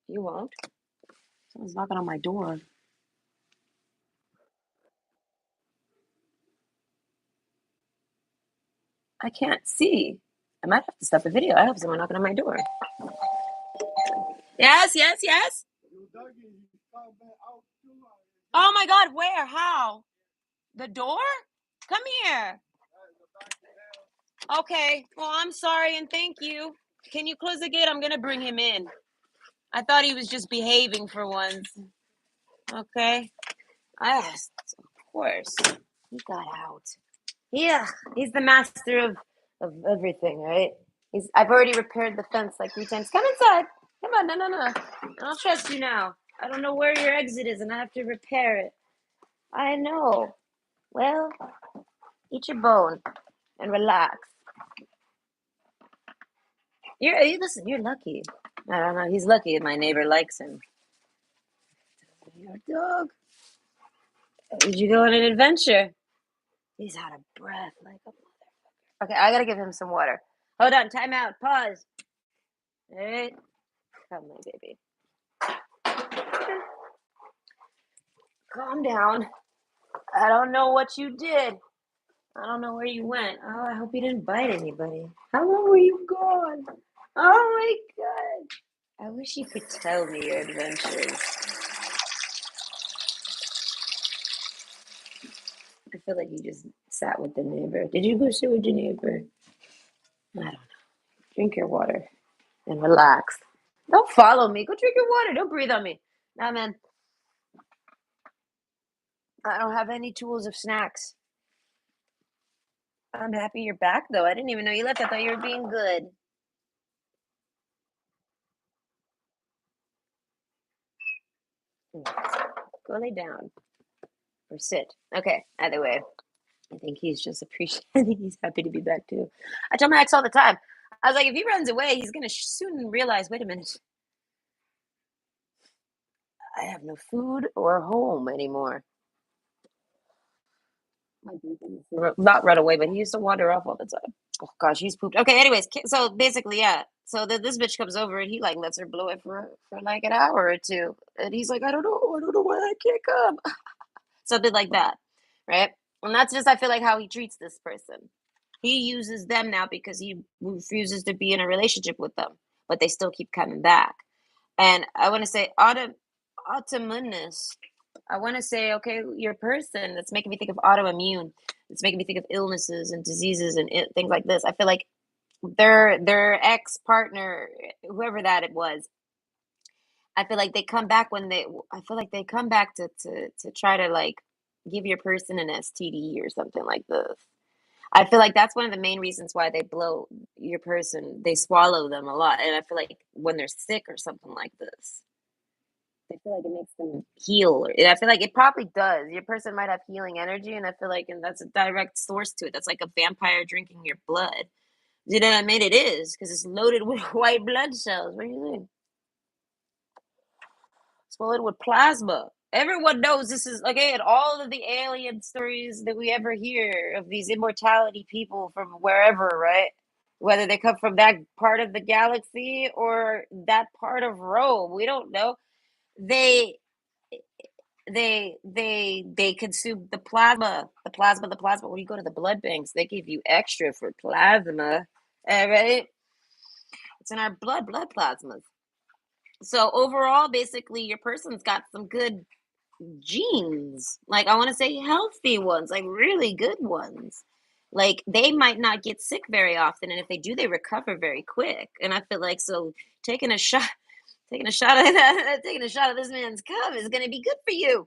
You won't. Someone's knocking on my door. I can't see. I might have to stop the video. I have someone knocking on my door. Yes, yes, yes. Oh my God, where? How? The door? Come here. Okay. Well, I'm sorry and thank you. Can you close the gate? I'm going to bring him in. I thought he was just behaving for once. Okay. Yes, of course. He got out. Yeah, he's the master of everything, right? I've already repaired the fence like 3 times. Come inside. Come on, no, no, no. I don't trust you now. I don't know where your exit is, and I have to repair it. I know. Well, eat your bone and relax. Listen. You're lucky. I don't know. He's lucky. My neighbor likes him. Your dog. Did you go on an adventure? He's out of breath like a mother. Okay, I gotta give him some water. Hold on. Time out. Pause. All right. Come, my baby. Calm down. I don't know what you did. I don't know where you went. Oh, I hope you didn't bite anybody. How long were you gone? Oh my God. I wish you could tell me your adventures. I feel like you just sat with the neighbor. Did you go sit with your neighbor? I don't know. Drink your water and relax. Don't follow me. Go drink your water. Don't breathe on me. Nah, man. I don't have any tools of snacks. I'm happy you're back, though. I didn't even know you left. I thought you were being good. Go lay down or sit. Okay, either way. I think he's just appreciating. I think he's happy to be back too. I tell my ex all the time. I was like, if he runs away, he's gonna soon realize. Wait a minute, I have no food or home anymore. Not run away, but he used to wander off all the time. Oh gosh, he's pooped. Okay, anyways, so basically, yeah. So this bitch comes over and he like lets her blow it for like an hour or two, and he's like, I don't know why I can't come, something like that, right? And that's just I feel like how he treats this person. He uses them now because he refuses to be in a relationship with them, but they still keep coming back. And I want to say autonomous. I want to say, okay, your person that's making me think of autoimmune. It's making me think of illnesses and diseases and things like this. I feel like their ex partner, whoever that it was, I feel like they come back when they. I feel like they come back to try to like give your person an STD or something like this. I feel like that's one of the main reasons why they blow your person. They swallow them a lot, and I feel like when they're sick or something like this, I feel like it makes them heal. And I feel like it probably does. Your person might have healing energy, and I feel like, and that's a direct source to it. That's like a vampire drinking your blood. You know what I mean? It is because it's loaded with white blood cells. What do you think? It's loaded with plasma. Everyone knows this is okay. And all of the alien stories that we ever hear of these immortality people from wherever, right? Whether they come from that part of the galaxy or that part of Rome, we don't know. They they consume the plasma. When you go to the blood banks, they give you extra for plasma. All right, it's in our blood plasmas. So overall, basically, your person's got some good genes. Like I want to say healthy ones, like really good ones. Like they might not get sick very often, and if they do, they recover very quick. And I feel like so taking a shot, taking a shot of that, taking a shot of this man's cum is going to be good for you.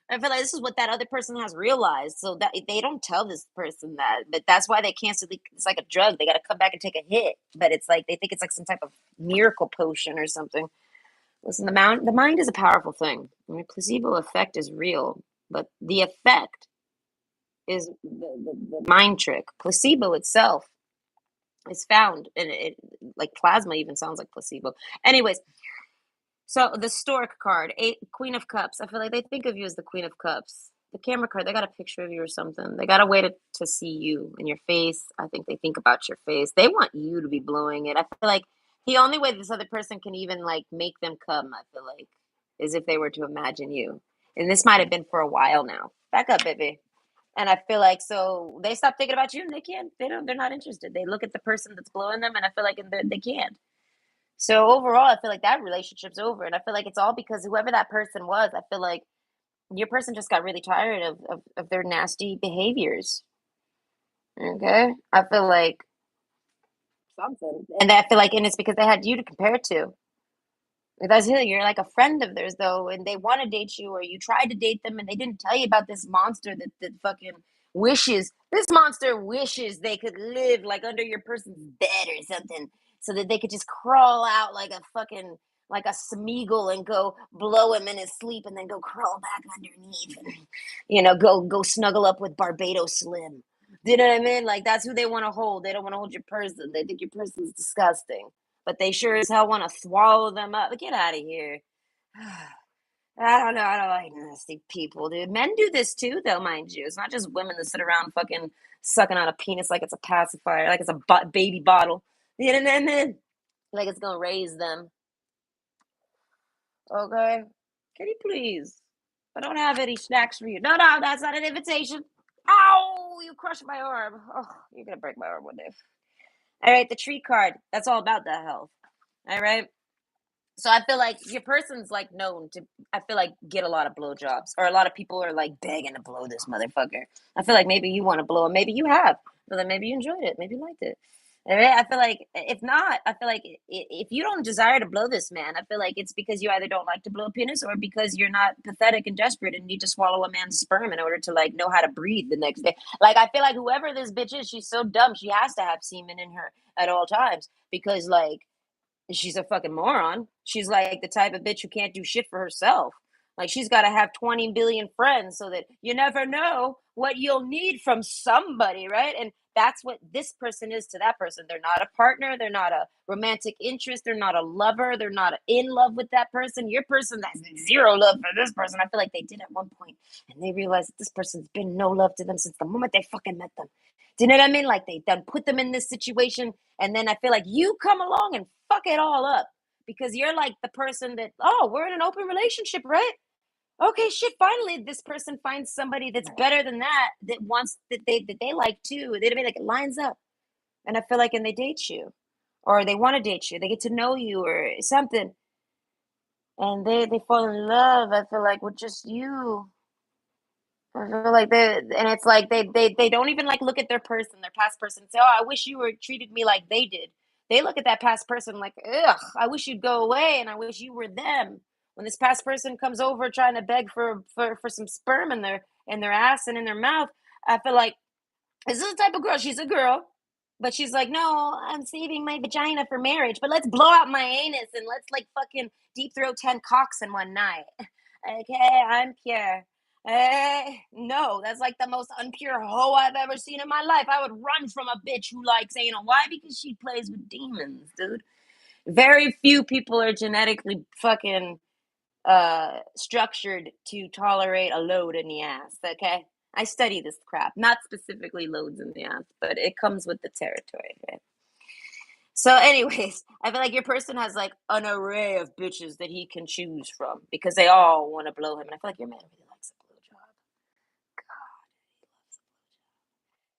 I feel like this is what that other person has realized, so that they don't tell this person that, but that's why they can't. It's like a drug; they got to come back and take a hit. But it's like they think it's like some type of miracle potion or something. Listen, the mind is a powerful thing. I mean, placebo effect is real, but the effect is the mind trick. Placebo itself is found in it, like plasma even sounds like placebo. Anyways, so the Stork card, Queen of Cups. I feel like they think of you as the Queen of Cups. The camera card, they got a picture of you or something. They got a way to see you and your face. I think they think about your face. They want you to be blowing it. I feel like the only way this other person can even like make them come, I feel like, is if they were to imagine you. And this might have been for a while now. Back up, baby. And I feel like so they stop thinking about you and they can't. They don't. They're not interested. They look at the person that's blowing them, and I feel like they can't. So overall, I feel like that relationship's over, and I feel like it's all because whoever that person was, I feel like your person just got really tired of their nasty behaviors. Okay, I feel like something, and I feel like, and it's because they had you to compare it to. That's it. You're like a friend of theirs though, and they want to date you, or you tried to date them and they didn't tell you about this monster that fucking wishes. This monster wishes they could live like under your person's bed or something, so that they could just crawl out like a fucking like a Smeagol and go blow him in his sleep and then go crawl back underneath and go snuggle up with Barbados Slim. Do you know what I mean? Like that's who they want to hold. They don't want to hold your person. They think your person's disgusting, but they sure as hell want to swallow them up. Get out of here. I don't know. I don't like nasty people, dude. Men do this too, though, mind you. It's not just women that sit around fucking sucking on a penis like it's a pacifier, like it's a baby bottle. You know what I mean? Like it's gonna raise them. Okay? Can you please? I don't have any snacks for you. No, no, that's not an invitation. Ow! You crushed my arm. Oh, you're gonna break my arm one day. All right, the tree card. That's all about the health. All right. So I feel like your person's like known to, I feel like, get a lot of blowjobs, or a lot of people are like begging to blow this motherfucker. I feel like maybe you want to blow him, maybe you have, but then maybe you enjoyed it, maybe you liked it. All right? I feel like if not, I feel like if you don't desire to blow this man, I feel like it's because you either don't like to blow a penis or because you're not pathetic and desperate and need to swallow a man's sperm in order to like know how to breathe the next day. Like I feel like whoever this bitch is, she's so dumb she has to have semen in her at all times because like she's a fucking moron. She's like the type of bitch who can't do shit for herself. Like she's got to have 20 billion friends so that you never know what you'll need from somebody, right? And that's what this person is to that person. They're not a partner, they're not a romantic interest, they're not a lover, they're not in love with that person. Your person has zero love for this person. I feel like they did at one point and they realized that this person's been no love to them since the moment they fucking met them. Do you know what I mean? Like they done put them in this situation, and then I feel like you come along and fuck it all up because you're like the person that, oh, we're in an open relationship, right? Okay, shit. Finally, this person finds somebody that's better than that, that wants that they like too. They like it lines up, and I feel like, and they date you, or they want to date you. They get to know you or something, and they fall in love. I feel like with just you. I feel like and it's like they don't even like look at their person, their past person, and say, "Oh, I wish you were treated me like they did." They look at that past person like, "Ugh, I wish you'd go away, and I wish you were them." When this past person comes over trying to beg for some sperm in their ass and in their mouth, I feel like this is the type of girl. She's a girl, but she's like, "No, I'm saving my vagina for marriage, but let's blow out my anus and let's like fucking deep throat 10 cocks in one night." Okay, I'm pure. No, that's like the most unpure hoe I've ever seen in my life. I would run from a bitch who likes anal. Why? Because she plays with demons, dude. Very few people are genetically fucking structured to tolerate a load in the ass, okay? I study this crap, not specifically loads in the ass, but it comes with the territory, right? So, anyways, I feel like your person has like an array of bitches that he can choose from because they all want to blow him. And I feel like your man really likes a blowjob.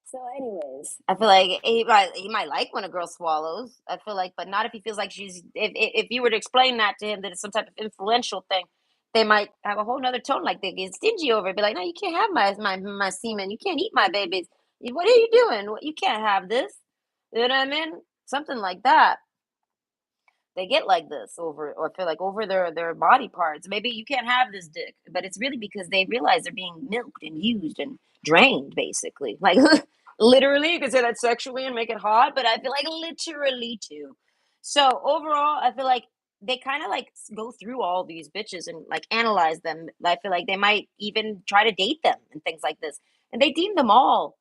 So, anyways, I feel like he might like when a girl swallows. I feel like, but not if he feels like she's. If you were to explain that to him that it's some type of influential thing, they might have a whole nother tone. Like they get stingy over it. Be like, no, you can't have my semen. You can't eat my babies. What are you doing? You can't have this. You know what I mean? Something like that. They get like this over, or feel like over their body parts. Maybe you can't have this dick, but it's really because they realize they're being milked and used and drained, basically. Like literally, you could say that sexually and make it hot, but I feel like literally too. So overall, I feel like they kind of like go through all these bitches and like analyze them. I feel like they might even try to date them and things like this, and they deem them all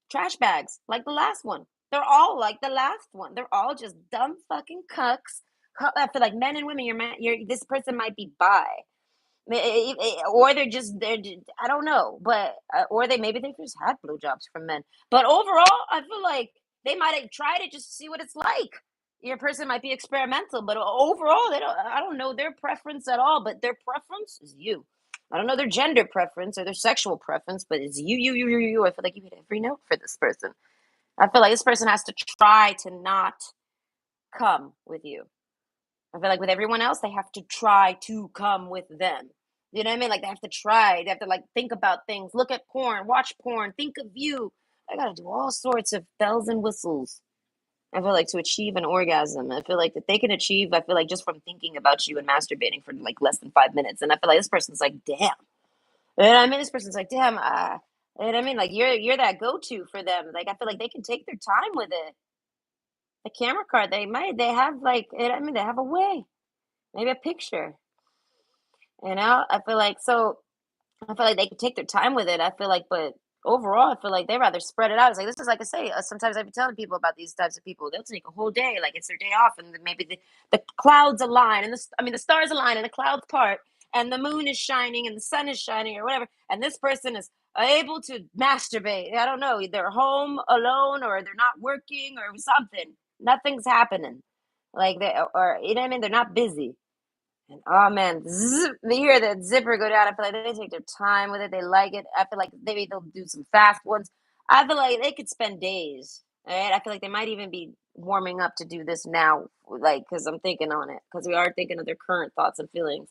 trash bags, like the last one. They're all like the last one. They're all just dumb fucking cucks. I feel like men and women, this person might be bi, or I don't know, but or maybe they just had blowjobs from men. But overall, I feel like they might have tried it just to see what it's like. Your person might be experimental, but overall, I don't know their preference at all. But their preference is you. I don't know their gender preference or their sexual preference, but it's you. I feel like you hit every note for this person. I feel like this person has to try to not come with you. I feel like with everyone else, they have to try to come with them. You know what I mean? Like they have to try. They have to like think about things, look at porn, watch porn, think of you. I gotta do all sorts of bells and whistles. I feel like to achieve an orgasm, I feel like that they can achieve, I feel like just from thinking about you and masturbating for like less than 5 minutes. And I feel like this person's like, damn. You know what I mean? This person's like, damn, you know what I mean? Like you're that go-to for them. Like I feel like they can take their time with it. The camera card, they have like, I mean, they have a way, maybe a picture. You know, I feel like so. I feel like they could take their time with it. I feel like, but overall, I feel like they rather spread it out. It's like this is like I say. Sometimes I've been telling people about these types of people. They'll take a whole day, like it's their day off, and then maybe the clouds align, and I mean the stars align, and the clouds part, and the moon is shining, and the sun is shining, or whatever. And this person is able to masturbate. I don't know. They're home alone, or they're not working, or something. Nothing's happening. Like they, or you know what I mean? They're not busy. And oh man, they hear that zipper go down. I feel like they take their time with it. They like it. I feel like maybe they'll do some fast ones. I feel like they could spend days. All right. I feel like they might even be warming up to do this now, like because I'm thinking on it, because we are thinking of their current thoughts and feelings.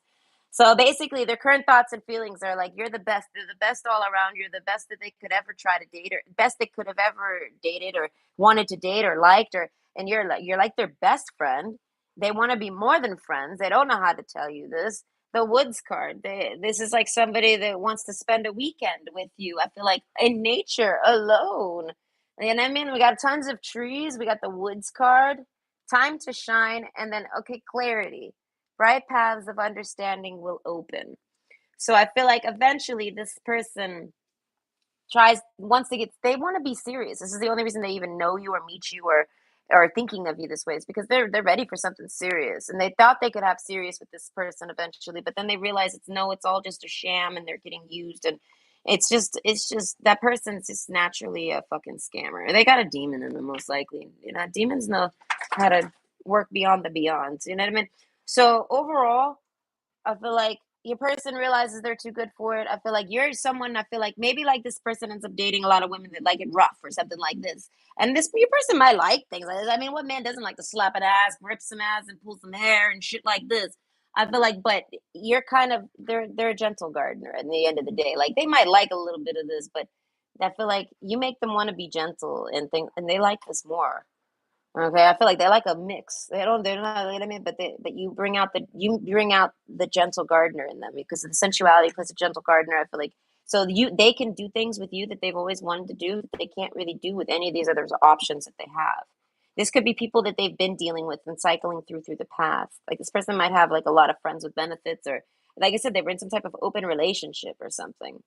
So basically, their current thoughts and feelings are like, you're the best. They're the best all around. You're the best that they could ever try to date, or best they could have ever dated, or wanted to date, or liked, or and you're like their best friend. They want to be more than friends. They don't know how to tell you this. The woods card. This is like somebody that wants to spend a weekend with you. I feel like in nature alone. And I mean, we got tons of trees. We got the woods card, time to shine, and then okay, clarity. Bright paths of understanding will open. So I feel like eventually this person tries once they want to be serious. This is the only reason they even know you or meet you or thinking of you this way is because they're ready for something serious. And they thought they could have serious with this person eventually, but then they realize it's no, it's all just a sham and they're getting used and it's just that person's just naturally a fucking scammer. They got a demon in them most likely. You know, demons know how to work beyond the beyond. You know what I mean? So overall, I feel like your person realizes they're too good for it. I feel like you're someone. I feel like maybe like this person ends up dating a lot of women that like it rough or something like this. And this your person might like things like this. I mean, what man doesn't like to slap an ass, grip some ass, and pull some hair and shit like this? I feel like, but you're kind of they're a gentle gardener at the end of the day. Like they might like a little bit of this, but I feel like you make them want to be gentle and think, and they like this more. Okay, I feel like they like a mix. They're not, you know what I mean? But you bring out the gentle gardener in them because of the sensuality plus the gentle gardener. I feel like so they can do things with you that they've always wanted to do that they can't really do with any of these other options that they have. This could be people that they've been dealing with and cycling through the past. Like this person might have like a lot of friends with benefits, or like I said, they were in some type of open relationship or something.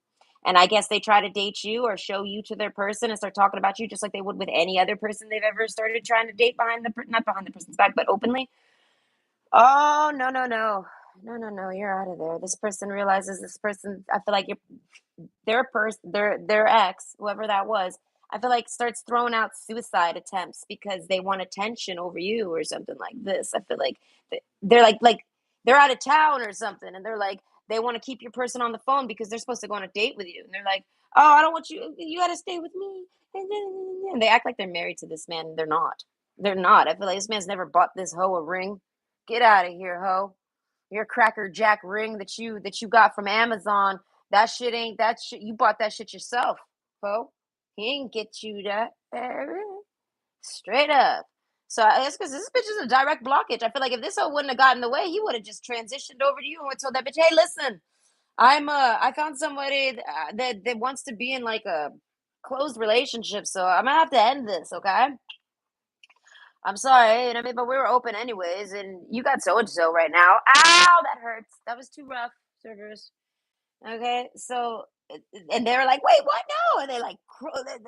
And I guess they try to date you or show you to their person and start talking about you just like they would with any other person they've ever started trying to date not behind the person's back, but openly. Oh, no, no, no. No, no, no, you're out of there. This person realizes this person, I feel like their ex, whoever that was, I feel like starts throwing out suicide attempts because they want attention over you or something like this. I feel like they're like they're out of town or something, and they're like they want to keep your person on the phone because they're supposed to go on a date with you, and they're like, "Oh, I don't want you. You got to stay with me." And they act like they're married to this man, and they're not. They're not. I feel like this man's never bought this hoe a ring. Get out of here, hoe. Your Cracker Jack ring that you got from Amazon, that shit ain't that shit. You bought that shit yourself, ho. He ain't get you that. Straight up. So I guess because this bitch is a direct blockage. I feel like if this hoe wouldn't have gotten in the way, he would have just transitioned over to you and would told that bitch, "Hey, listen, I found somebody that wants to be in like a closed relationship, so I'm gonna have to end this, okay? I'm sorry, you know what I mean, but we were open anyways, and you got so and so right now. Ow, that hurts. That was too rough, servers. Okay, so and they were like, "Wait, what? No!" And they like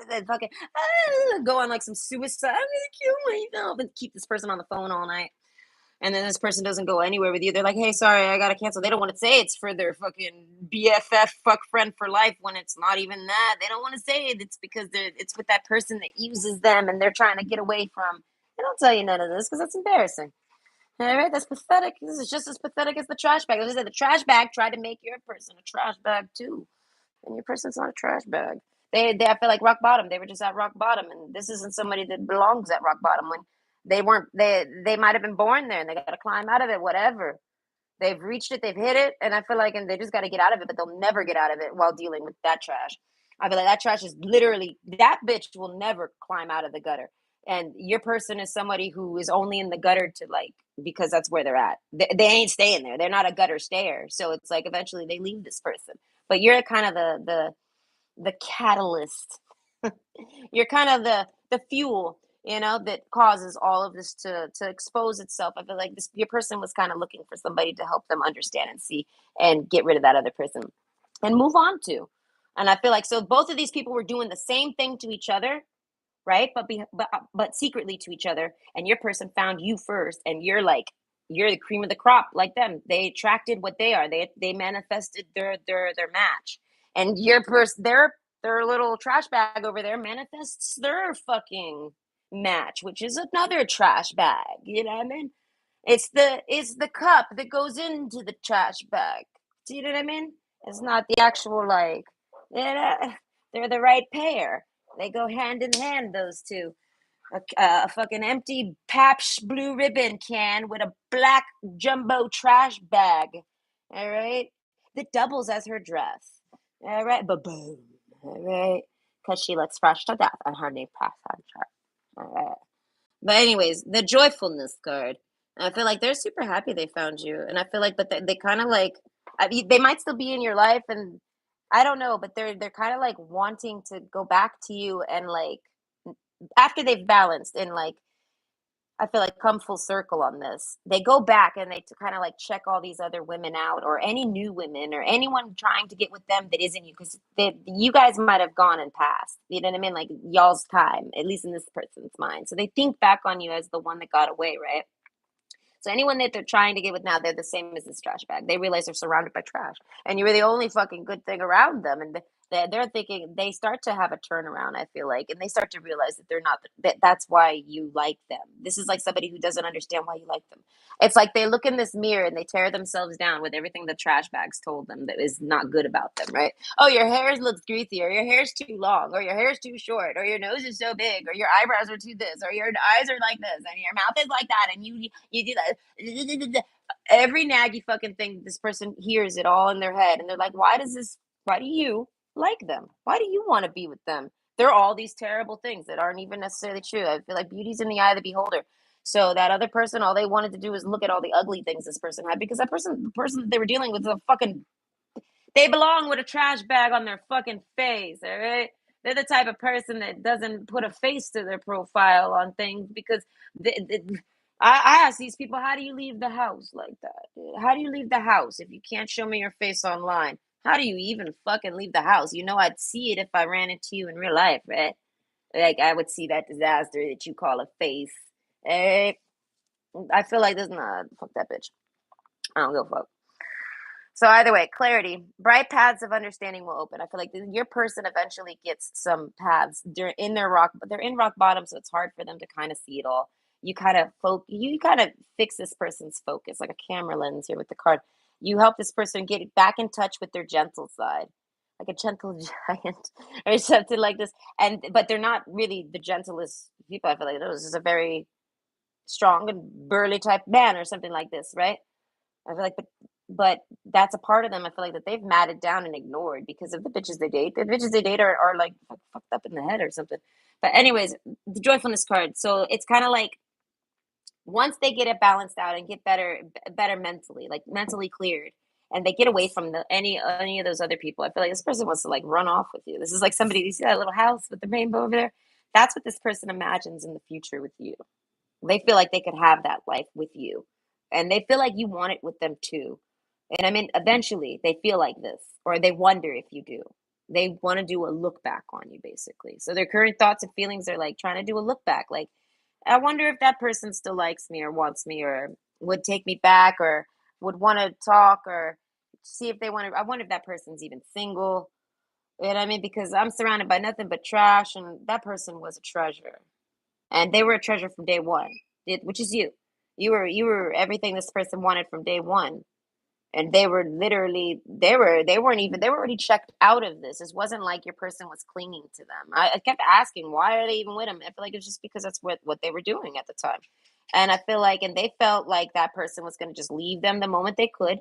they fucking go on like some suicide. I'm gonna kill myself and keep this person on the phone all night. And then this person doesn't go anywhere with you. They're like, "Hey, sorry, I gotta cancel." They don't want to say it's for their fucking BFF, fuck friend for life when it's not even that. They don't want to say it. It's because it's with that person that uses them and they're trying to get away from. They don't tell you none of this because that's embarrassing. All right, that's pathetic. This is just as pathetic as the trash bag. As I said, the trash bag tried to make your person a trash bag too, and your person's not a trash bag. They I feel like rock bottom. They were just at rock bottom, and this isn't somebody that belongs at rock bottom. When they weren't, they might have been born there, and they got to climb out of it. Whatever. They've reached it, they've hit it, and I feel like, and they just got to get out of it, but they'll never get out of it while dealing with that trash. I feel like that trash is literally that bitch will never climb out of the gutter. and your person is somebody who is only in the gutter to like because that's where they're at. They ain't staying there. They're not a gutter stayer. So it's like eventually they leave this person. But you're kind of the catalyst. You're kind of the fuel, that causes all of this to expose itself. I feel like this your person was kind of looking for somebody to help them understand and see and get rid of that other person and move on to. And I feel like so both of these people were doing the same thing to each other, right? But secretly to each other. And your person found you first, and you're the cream of the crop, like them. They attracted what they are. They manifested their match, and your person, their little trash bag over there manifests their fucking match, which is another trash bag. You know what I mean? It's the cup that goes into the trash bag. Do you know what I mean? It's not the actual like, they're the right pair. They go hand in hand, those two. A fucking empty Pabst Blue Ribbon can with a black jumbo trash bag. All right, that doubles as her dress. All right, but boom. All right, because she looks fresh to death, and her name pass on her. All right. But anyways, the joyfulness card. I feel like they're super happy they found you, and I feel like, but they kind of like, I mean, they might still be in your life, and I don't know, but they're kind of like wanting to go back to you and like after they've balanced and like I feel like come full circle on this. They go back and they kind of like check all these other women out or any new women or anyone trying to get with them that isn't you because you guys might have gone and passed. You know what I mean? Like y'all's time, at least in this person's mind. So they think back on you as the one that got away, right? So anyone that they're trying to get with now, they're the same as this trash bag. They realize they're surrounded by trash, and you were the only fucking good thing around them. And they're thinking they start to have a turnaround. I feel like, and they start to realize that they're not. That's why you like them. This is like somebody who doesn't understand why you like them. It's like they look in this mirror and they tear themselves down with everything the trash bags told them that is not good about them. Right? Oh, your hair looks greasy, or your hair's too long, or your hair's too short, or your nose is so big, or your eyebrows are too this, or your eyes are like this, and your mouth is like that, and you do that. Every naggy fucking thing. This person hears it all in their head, and they're like, "Why does this? Why do you like them? Why do you want to be with them? They're all these terrible things that aren't even necessarily true." I feel like beauty's in the eye of the beholder. So that other person, all they wanted to do was look at all the ugly things this person had because the person that they were dealing with, is a fucking they belong with a trash bag on their fucking face, all right? They're the type of person that doesn't put a face to their profile on things because I ask these people, how do you leave the house like that? How do you leave the house if you can't show me your face online? How do you even fucking leave the house? I'd see it if I ran into you in real life, right? Like I would see that disaster that you call a face. Eh, I feel like this. Nah, fuck that bitch. I don't give a fuck. So either way, clarity, bright paths of understanding will open. I feel like your person eventually gets some paths. They're in their rock, but they're in rock bottom, so it's hard for them to kind of see it all. You kind of fix this person's focus, like a camera lens here with the card. You help this person get back in touch with their gentle side, like a gentle giant or something like this. And but they're not really the gentlest people. I feel like this is a very strong and burly type man or something like this, right? I feel like, but that's a part of them. I feel like that they've matted down and ignored because of the bitches they date. The bitches they date are like fucked up in the head or something. But anyways, the joyfulness card. So it's kind of like once they get it balanced out and get better mentally, like mentally cleared, and they get away from any of those other people. I feel like this person wants to like run off with you. This is like somebody. You see that little house with the rainbow over there? That's what this person imagines in the future with you. They feel like they could have that life with you. And they feel like you want it with them too. And I mean, eventually they feel like this, or they wonder if you do. They want to do a look back on you, basically. So their current thoughts and feelings are like trying to do a look back. Like, I wonder if that person still likes me or wants me or would take me back or would want to talk or see if they want to. I wonder if that person's even single. You know what I mean? Because I'm surrounded by nothing but trash, and that person was a treasure and they were a treasure from day one, which is you. You were everything this person wanted from day one, and they were literally they were already checked out of this. It wasn't like your person was clinging to them. I kept asking why are they even with them. I feel like it's just because that's what they were doing at the time, and I feel like and they felt like that person was going to just leave them the moment they could,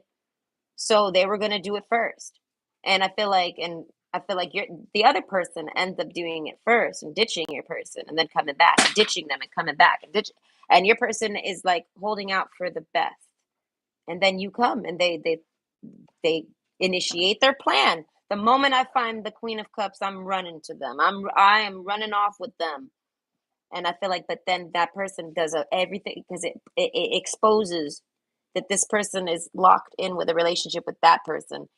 so they were going to do it first. And I feel like and I feel like the other person ends up doing it first and ditching your person and then coming back and ditching them and coming back and and your person is like holding out for the best. And then you come and they initiate their plan. The moment I find the Queen of Cups, I'm running to them. I am running off with them. And I feel like, but then that person does everything because it exposes that this person is locked in with a relationship with that person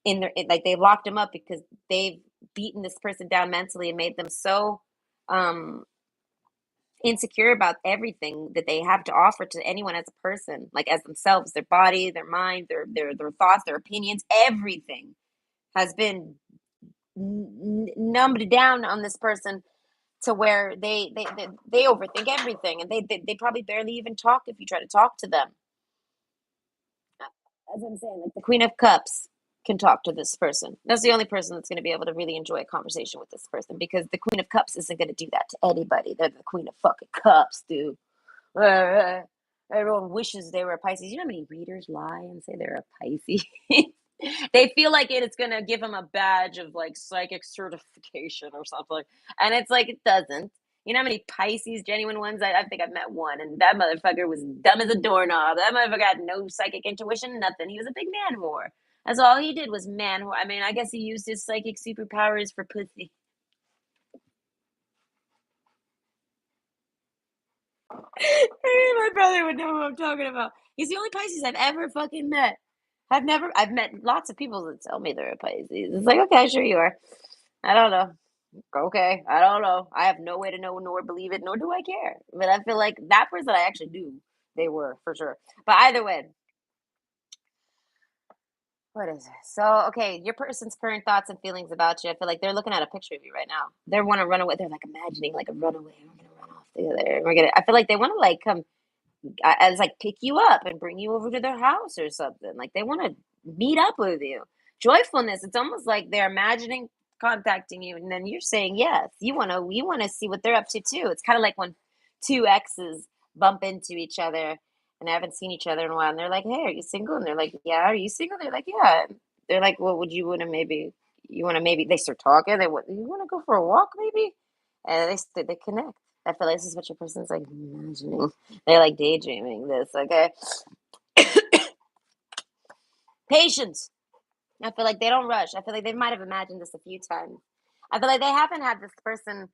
in like they've locked them up because they've beaten this person down mentally and made them so um insecure about everything that they have to offer to anyone as a person, like as themselves, their body, their mind, their thoughts, their opinions, everything has been numbed down on this person to where they overthink everything and they probably barely even talk if you try to talk to them. As I'm saying, like the Queen of Cups can talk to this person. That's the only person that's going to be able to really enjoy a conversation with this person because the Queen of Cups isn't going to do that to anybody. They're the Queen of fucking Cups, dude. Uh, Everyone wishes they were a Pisces. You know how many readers lie and say they're a Pisces? They feel like it's going to give them a badge of like psychic certification or something. And it's like, it doesn't. You know how many Pisces genuine ones? I think I've met one, and that motherfucker was dumb as a doorknob. That motherfucker had no psychic intuition, nothing. He was a big man whore. That's all he did was man whore. I mean, I guess he used his psychic superpowers for pussy. My brother would know what I'm talking about. He's the only Pisces I've ever fucking met. I've met lots of people that tell me they're a Pisces. It's like, okay, sure you are. I don't know. Okay, I don't know. I have no way to know nor believe it, nor do I care. But I feel like that person I actually knew they were for sure. But either way, what is it? So, okay, your person's current thoughts and feelings about you. I feel like they're looking at a picture of you right now. They want to run away. They're like imagining like a runaway. We're gonna run off together. We're gonna. I feel like they want to like come as like pick you up and bring you over to their house or something. Like they want to meet up with you. Joyfulness. It's almost like they're imagining contacting you, and then you're saying yes. You want to see what they're up to too. It's kind of like when two exes bump into each other and haven't seen each other in a while, and they're like, "Hey, are you single?" And they're like, "Yeah." "Are you single?" They're like, "Yeah." They're like, "Well, would you want to maybe? You want to maybe?" They start talking. You want to go for a walk maybe? And they connect. I feel like this is what your person's like imagining. They're like daydreaming this, okay? Patience. I feel like they don't rush. I feel like they might have imagined this a few times. I feel like they haven't had this person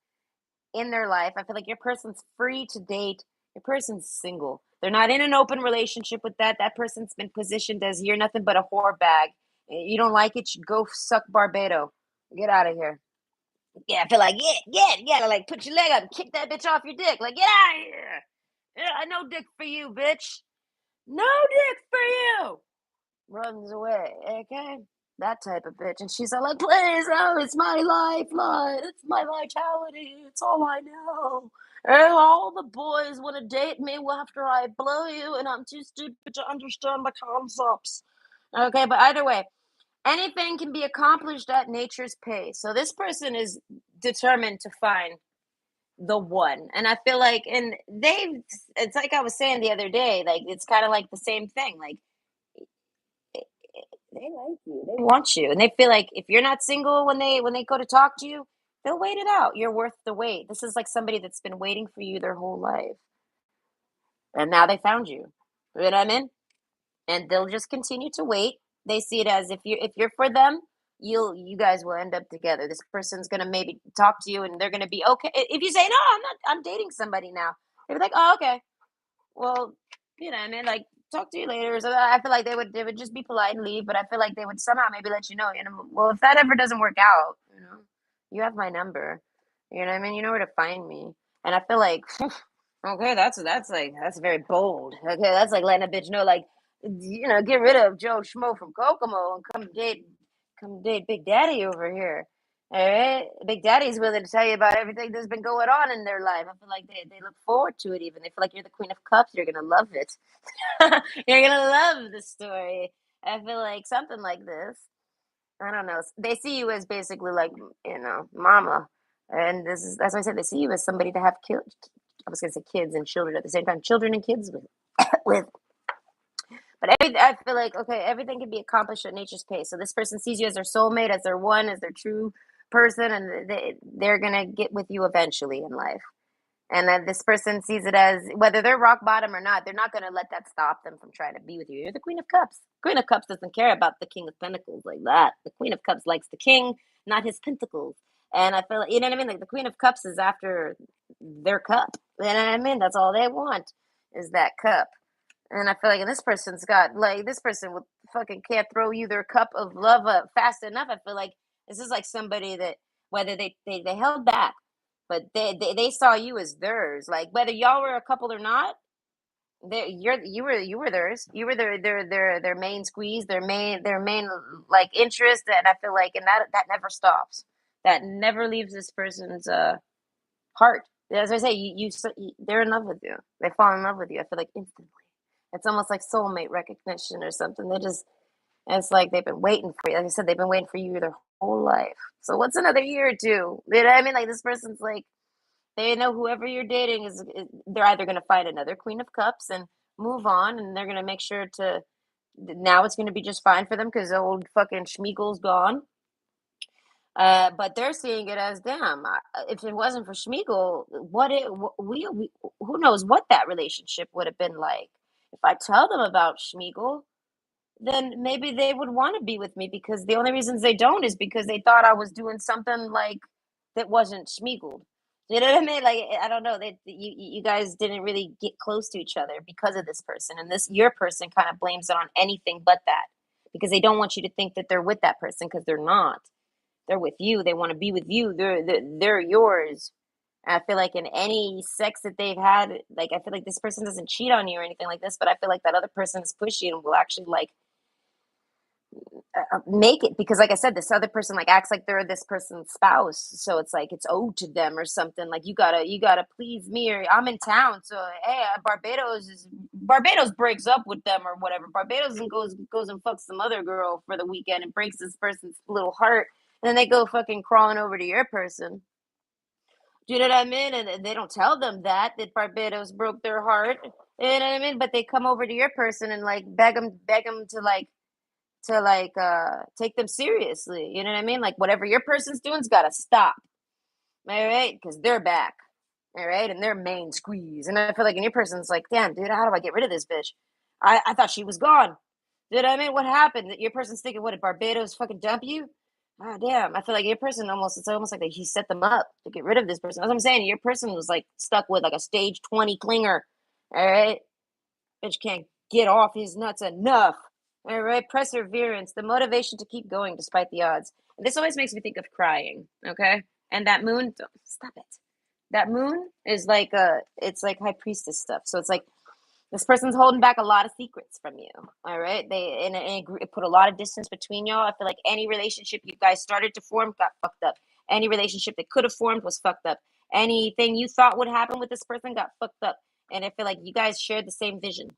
in their life. I feel like your person's free to date. Your person's single. They're not in an open relationship with that. That person's been positioned as you're nothing but a whore bag. You don't like it, you go suck Barbado. Get out of here. Yeah, I feel like, yeah, to like put your leg up and kick that bitch off your dick. Like, get out of here. Yeah, no dick for you, bitch. No dick for you. Runs away, okay? That type of bitch. And she's all like, please, oh, it's my lifeline. It's my vitality. It's all I know. And all the boys want to date me after I blow you, and I'm too stupid to understand the concepts. Okay, but either way, anything can be accomplished at nature's pace. So this person is determined to find the one. And I feel like, and it's like I was saying the other day, like it's kind of like the same thing. Like they like you, they want you, and they feel like if you're not single when they go to talk to you, they'll wait it out. You're worth the wait. This is like somebody that's been waiting for you their whole life, and now they found you. You know what I mean? And they'll just continue to wait. They see it as if you're for them, you guys will end up together. This person's gonna maybe talk to you, and they're gonna be okay. If you say no, I'm not. I'm dating somebody now. They'll be like, oh, okay. Well, you know, what I mean, like talk to you later. So I feel like they would just be polite and leave, but I feel like they would somehow maybe let you know. Well, if that ever doesn't work out, you have my number. You know what I mean? You know where to find me. And I feel like, okay, that's very bold. Okay, that's like letting a bitch know, like, get rid of Joe Schmo from Kokomo and come date Big Daddy over here. All right, Big Daddy's willing to tell you about everything that's been going on in their life. I feel like they look forward to it. Even they feel like you're the Queen of Cups. You're gonna love it. You're gonna love the story. I feel like something like this. I don't know. They see you as basically like mama, and that's why I said they see you as somebody to have kids. I was gonna say kids and children at the same time, children and kids with. with. But I feel like, okay, everything can be accomplished at nature's pace. So this person sees you as their soulmate, as their one, as their true person, and they're gonna get with you eventually in life. And then this person sees it as whether they're rock bottom or not, they're not gonna let that stop them from trying to be with you. You're the Queen of Cups. Queen of Cups doesn't care about the King of Pentacles like that. The Queen of Cups likes the king, not his pentacles. And I feel like, you know what I mean? Like the Queen of Cups is after their cup. You know what I mean? That's all they want is that cup. And I feel like, and this person's got like this person would fucking can't throw you their cup of love up fast enough. I feel like this is like somebody that whether they held back, but they saw you as theirs. Like whether y'all were a couple or not, you were theirs. You were their main squeeze, their main like interest. And I feel like, and that never stops. That never leaves this person's heart. As I say, they're in love with you. They fall in love with you. I feel like instantly. It's almost like soulmate recognition or something. It's like they've been waiting for you. Like I said, they've been waiting for you their whole life. So what's another year or two? You know what I mean? Like this person's like, they know whoever you're dating they're either going to find another Queen of Cups and move on, and they're going to make sure to, now it's going to be just fine for them because old fucking Schmiegel's gone. But they're seeing it as, damn, if it wasn't for Schmiegel, we who knows what that relationship would have been like. If I tell them about Schmiegel, then maybe they would want to be with me because the only reasons they don't is because they thought I was doing something like that wasn't Schmiegeled. You know what I mean? Like I don't know. You guys didn't really get close to each other because of this person, and this your person kind of blames it on anything but that because they don't want you to think that they're with that person because they're not. They're with you. They want to be with you. They're yours. I feel like in any sex that they've had, like I feel like this person doesn't cheat on you or anything like this, but I feel like that other person is pushy and will actually like make it because like I said, this other person like acts like they're this person's spouse, so it's like it's owed to them or something. Like you gotta please me, or I'm in town, so hey, Barbados breaks up with them or whatever. Barbados and goes and fucks some other girl for the weekend and breaks this person's little heart, and then they go fucking crawling over to your person. Do you know what I mean? And they don't tell them that Barbados broke their heart. You know what I mean? But they come over to your person and like beg them to take them seriously. You know what I mean? Like whatever your person's doing's got to stop. All right, because they're back. All right, and they're main squeeze. And I feel like in your person's like, damn, dude, how do I get rid of this bitch? I thought she was gone. Did I mean what happened? That your person's thinking, what did Barbados fucking dump you? Ah, damn. I feel like your person it's almost like he set them up to get rid of this person. That's what I'm saying. Your person was like stuck with like a stage 20 clinger. All right. Bitch can't get off his nuts enough. All right. Perseverance, the motivation to keep going despite the odds. And this always makes me think of crying. Okay. And that moon, stop it. That moon is like it's like high priestess stuff. So it's like this person's holding back a lot of secrets from you. All right. It put a lot of distance between y'all. I feel like any relationship you guys started to form got fucked up. Any relationship that could have formed was fucked up. Anything you thought would happen with this person got fucked up. And I feel like you guys shared the same vision.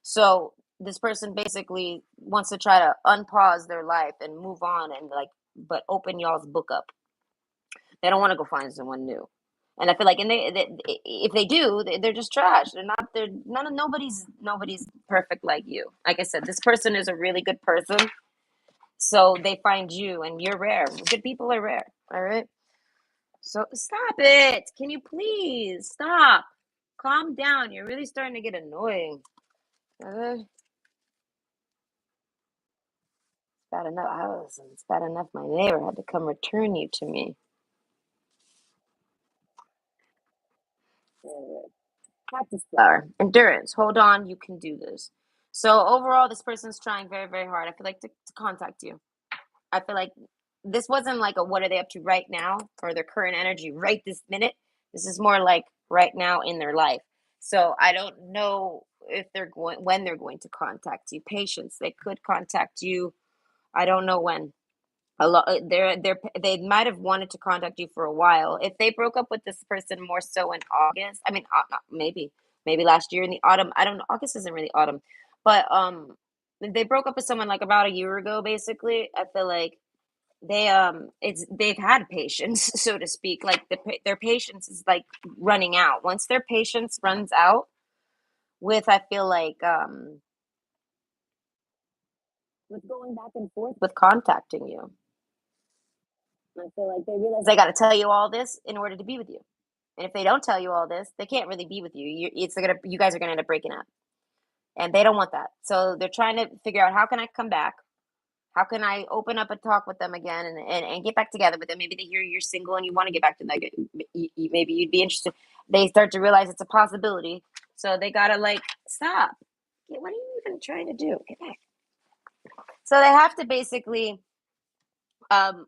So this person basically wants to try to unpause their life and move on and like, but open y'all's book up. They don't want to go find someone new. And I feel like, and if they do, they're just trash. They're not. They're none of nobody's perfect like you. Like I said, this person is a really good person, so they find you, and you're rare. Good people are rare. All right. So stop it. Can you please stop? Calm down. You're really starting to get annoying. Bad enough. It's bad enough. My neighbor had to come return you to me. Cactus flower. Endurance. Hold on. You can do this. So overall, this person's trying very, very hard. I feel like to contact you. I feel like this wasn't like a what are they up to right now or their current energy right this minute. This is more like right now in their life. So I don't know if they're going when they're going to contact you. Patience. They could contact you. I don't know when. A lot they might have wanted to contact you for a while. If they broke up with this person more so in August, I mean, maybe last year in the autumn. I don't know. August isn't really autumn, but if they broke up with someone like about a year ago. Basically, I feel like they've had patience, so to speak. Like their patience is like running out. Once their patience runs out, with I feel like with going back and forth with contacting you. I feel like they realize they got to tell you all this in order to be with you. And if they don't tell you all this, they can't really be with you. You guys are gonna end up breaking up, and they don't want that. So they're trying to figure out how can I come back. How can I open up and talk with them again and get back together with them? Maybe they hear you're single and you want to get back to that. Maybe you'd be interested. They start to realize it's a possibility. So they gotta like stop. What are you even trying to do? Get back. So they have to basically um,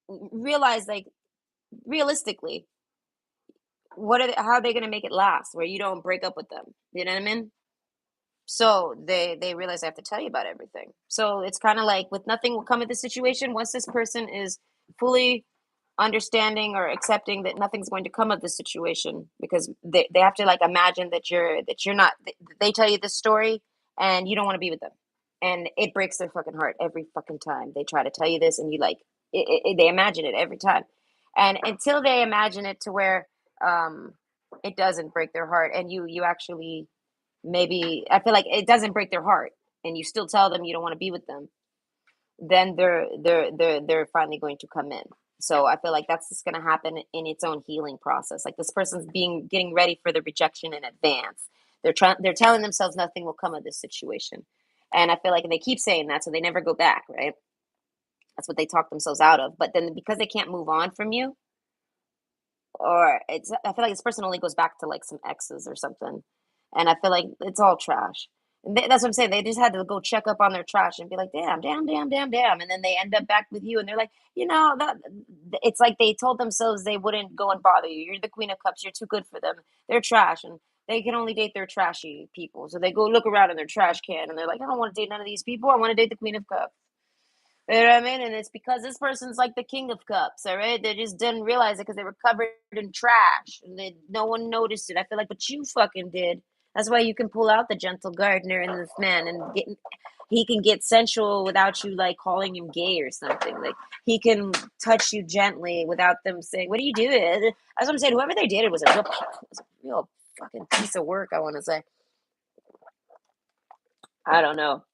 realize, like, realistically, how are they going to make it last where you don't break up with them? You know what I mean? So they realize they have to tell you about everything. So it's kind of like with nothing will come of this situation once this person is fully understanding or accepting that nothing's going to come of this situation because they have to like imagine that you're not they tell you this story and you don't want to be with them, and it breaks their fucking heart every fucking time they try to tell you this, and you like they imagine it every time, and until they imagine it to where um it doesn't break their heart, and you actually maybe I feel like it doesn't break their heart and you still tell them you don't want to be with them, then they're finally going to come in. So I feel like that's just going to happen in its own healing process. Like this person's being getting ready for the rejection in advance. They're telling themselves nothing will come of this situation. And I feel like they keep saying that so they never go back, right? That's what they talk themselves out of. But then because they can't move on from you, or I feel like this person only goes back to like some exes or something, and I feel like it's all trash. And that's what I'm saying. They just had to go check up on their trash and be like, damn, damn, damn, damn, damn, and then they end up back with you, and they're like, that it's like they told themselves they wouldn't go and bother you. You're the Queen of Cups. You're too good for them. They're trash, and they can only date their trashy people. So they go look around in their trash can, and they're like, I don't want to date none of these people. I want to date the Queen of Cups. You know what I mean? And it's because this person's like the king of cups, all right? They just didn't realize it because they were covered in trash and no one noticed it. I feel like, but you fucking did. That's why you can pull out the gentle gardener in this man and he can get sensual without you like calling him gay or something. Like he can touch you gently without them saying, "What are you doing?" That's what I'm saying. Whoever they dated was a real fucking piece of work, I want to say. I don't know.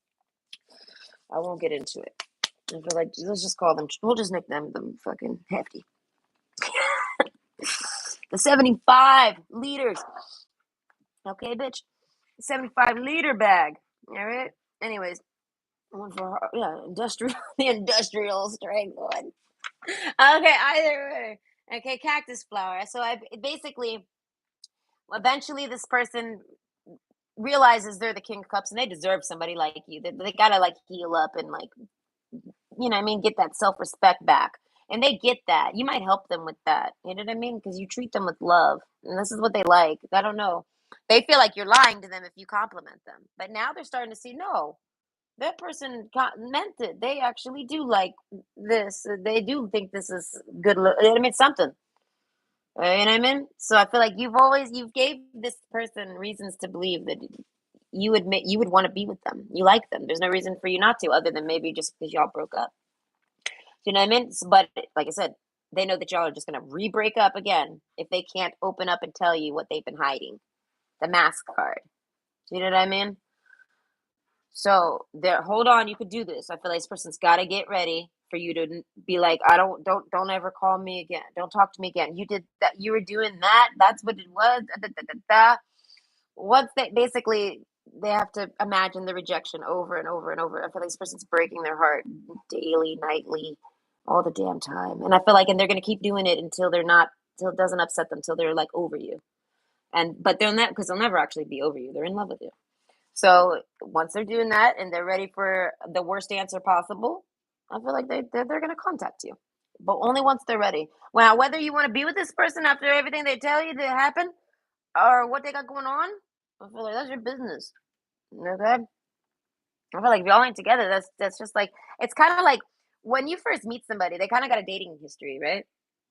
I won't get into it. I feel like let's just call them. We'll just nickname them fucking hefty. The 75 liters. Okay, bitch. 75-liter bag. All right. Anyways, one for industrial, the industrial strength one. Okay, either way. Okay, cactus flower. So I basically, eventually, this person realizes they're the king of cups and they deserve somebody like you. They gotta like heal up and like what I mean, get that self-respect back. And they get that. You might help them with that. You know what I mean? Because you treat them with love. And this is what they like. I don't know. They feel like you're lying to them if you compliment them. But now they're starting to see, no, that person meant it. They actually do like this. They do think this is good. I mean, something. You know what I mean? So I feel like you've gave this person reasons to believe that you admit you would want to be with them. You like them. There's no reason for you not to, other than maybe just because y'all broke up. You know what I mean? But like I said, they know that y'all are just gonna re-break up again if they can't open up and tell you what they've been hiding. The mask card. You know what I mean? So there, hold on, you could do this. I feel like this person's got to get ready for you to be like, I don't ever call me again. Don't talk to me again. You did that. You were doing that. That's what it was. Da, da, da, da. Once they basically they have to imagine the rejection over and over and over. I feel like this person's breaking their heart daily, nightly, all the damn time. And I feel like, and they're gonna keep doing it until they're not, till it doesn't upset them, till they're like over you. And but they'll never, because they'll never actually be over you. They're in love with you. So once they're doing that and they're ready for the worst answer possible, I feel like they're gonna contact you, but only once they're ready. Well, whether you want to be with this person after everything they tell you to happen or what they got going on, I feel like that's your business. Okay. I feel like if y'all ain't together, that's just like it's kind of like when you first meet somebody, they kind of got a dating history, right?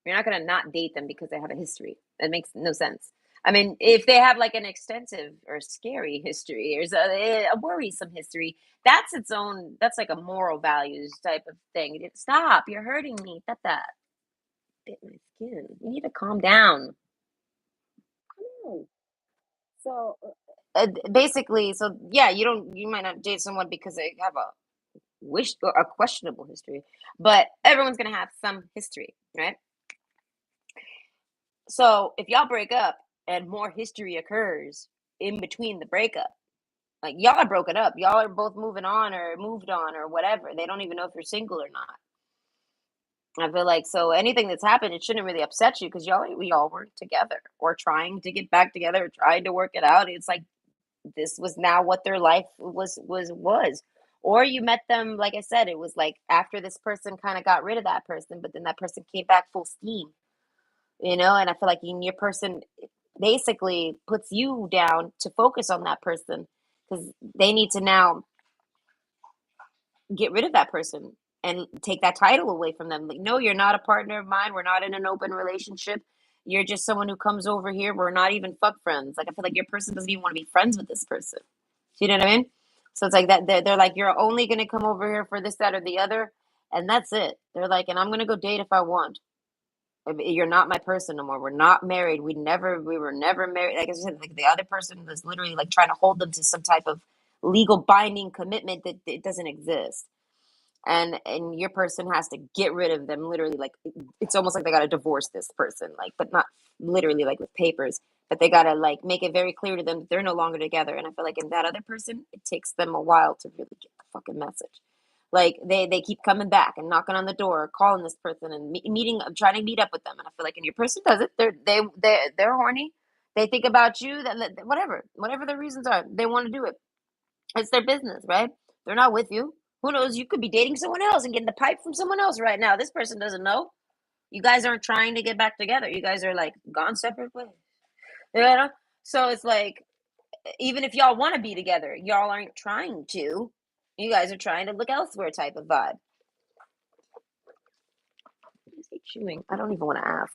You're not gonna not date them because they have a history. That makes no sense. I mean, if they have like an extensive or scary history or a worrisome history, that's its own. That's like a moral values type of thing. Stop! You're hurting me. That bit my skin. You need to calm down. Come So basically, so yeah, you might not date someone because they have a wish or a questionable history, but everyone's gonna have some history, right? So if y'all break up and more history occurs in between the breakup, like y'all are broken up, y'all are both moving on or moved on or whatever. They don't even know if you're single or not. I feel like so anything that's happened, it shouldn't really upset you because y'all we all work together or trying to get back together, or trying to work it out. It's like this was now what their life was. Or you met them, like I said, it was like after this person kind of got rid of that person, but then that person came back full steam, and I feel like in your person basically puts you down to focus on that person because they need to now get rid of that person and take that title away from them. Like, no, you're not a partner of mine. We're not in an open relationship. You're just someone who comes over here. We're not even fuck friends. Like, I feel like your person doesn't even want to be friends with this person. Do you know what I mean? So it's like that. They're like, you're only going to come over here for this, that, or the other. And that's it. They're like, and I'm going to go date if I want. You're not my person no more. We're not married. We were never married. Like I said, like the other person was literally like trying to hold them to some type of legal binding commitment that it doesn't exist. And your person has to get rid of them literally, like it's almost like they got to divorce this person, like, but not literally like with papers, but they got to like make it very clear to them that they're no longer together. And I feel like in that other person it takes them a while to really get the fucking message. Like they keep coming back and knocking on the door, calling this person and meeting, trying to meet up with them. And I feel like, and your person does it, they're horny, they think about you, that whatever their reasons are, they want to do it. It's their business, right? They're not with you. Who knows? You could be dating someone else and getting the pipe from someone else right now. This person doesn't know. You guys aren't trying to get back together. You guys are like gone separate ways. You know? So it's like, even if y'all want to be together, y'all aren't trying to. You guys are trying to look elsewhere type of vibe. What is he chewing? I don't even want to ask.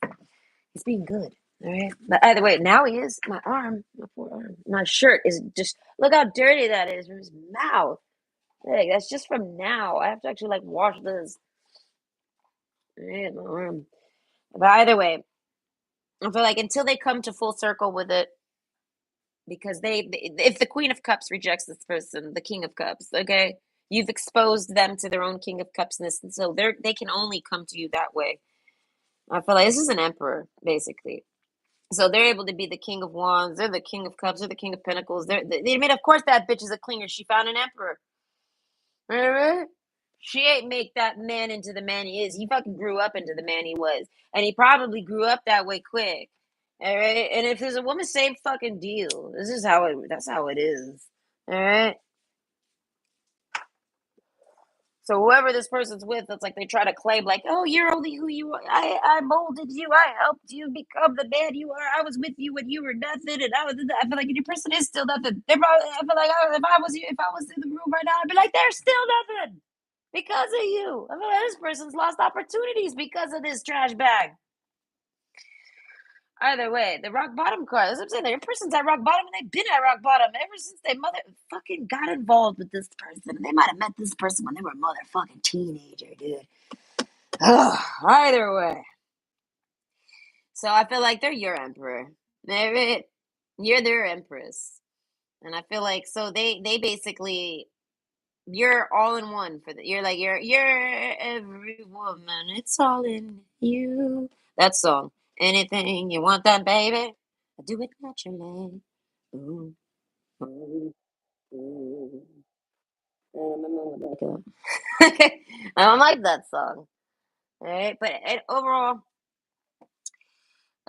He's being good. All right. But either way, now he is. My arm, my forearm, my shirt is just, look how dirty that is from his mouth. Like, that's just from now. I have to actually like wash this. Man, my arm. But either way, I feel like until they come to full circle with it, because if the Queen of Cups rejects this person, the King of Cups, okay, you've exposed them to their own King of Cupsness, and so they can only come to you that way. I feel like this is an emperor, basically. So they're able to be the King of Wands, they're the King of Cups, they're the King of Pentacles. They made, of course, that bitch is a clinger. She found an emperor. Right? She ain't make that man into the man he is. He fucking grew up into the man he was. And he probably grew up that way quick. All right. And if there's a woman, same fucking deal. That's how it is. All right. So whoever this person's with, it's like they try to claim, like, oh, you're only who you are. I molded you. I helped you become the man you are. I was with you when you were nothing, and I feel like your person is still nothing. I feel like if I was in the room right now, I'd be like, they're still nothing because of you. I feel like this person's lost opportunities because of this trash bag. Either way, the rock bottom card. That's what I'm saying. Your person's at rock bottom, and they've been at rock bottom ever since they mother fucking got involved with this person. They might have met this person when they were a motherfucking teenager, dude. Ugh, either way. So I feel like they're your emperor. You're their empress. And I feel like so they basically, you're all in one for the, you're like you're every woman, it's all in you. That song. Anything you want that baby, I do it naturally. Ooh, ooh, ooh. I remember that. I don't like that song. All right, but overall,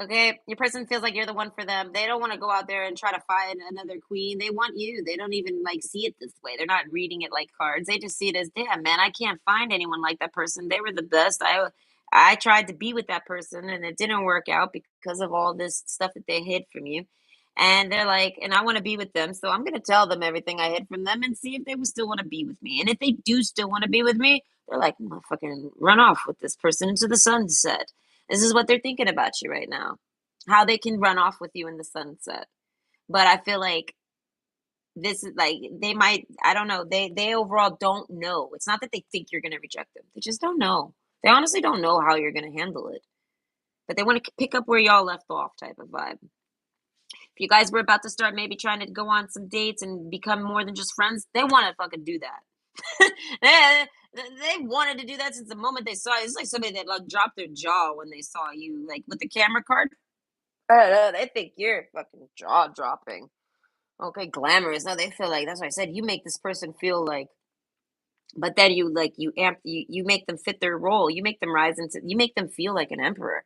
okay, your person feels like you're the one for them. They don't want to go out there and try to find another queen. They want you. They don't even like see it this way. They're not reading it like cards. They just see it as, damn, man, I can't find anyone like that person. They were the best. I tried to be with that person and it didn't work out because of all this stuff that they hid from you. And they're like, and I want to be with them. So I'm going to tell them everything I hid from them and see if they would still want to be with me. And if they do still want to be with me, they're like, I'm going to fucking run off with this person into the sunset. This is what they're thinking about you right now. How they can run off with you in the sunset. But I feel like this is like they might, I don't know. They overall don't know. It's not that they think you're gonna reject them. They just don't know. They honestly don't know how you're gonna handle it. But they want to pick up where y'all left off type of vibe. If you guys were about to start maybe trying to go on some dates and become more than just friends, they want to fucking do that. they, they wanted to do that since the moment they saw you. It's like somebody that like dropped their jaw when they saw you, like with the camera card. I don't know. They think you're fucking jaw dropping. Okay, glamorous. No, they feel like that's what I said. You make this person feel like, but then you like you make them fit their role. You make them rise into. You make them feel like an emperor.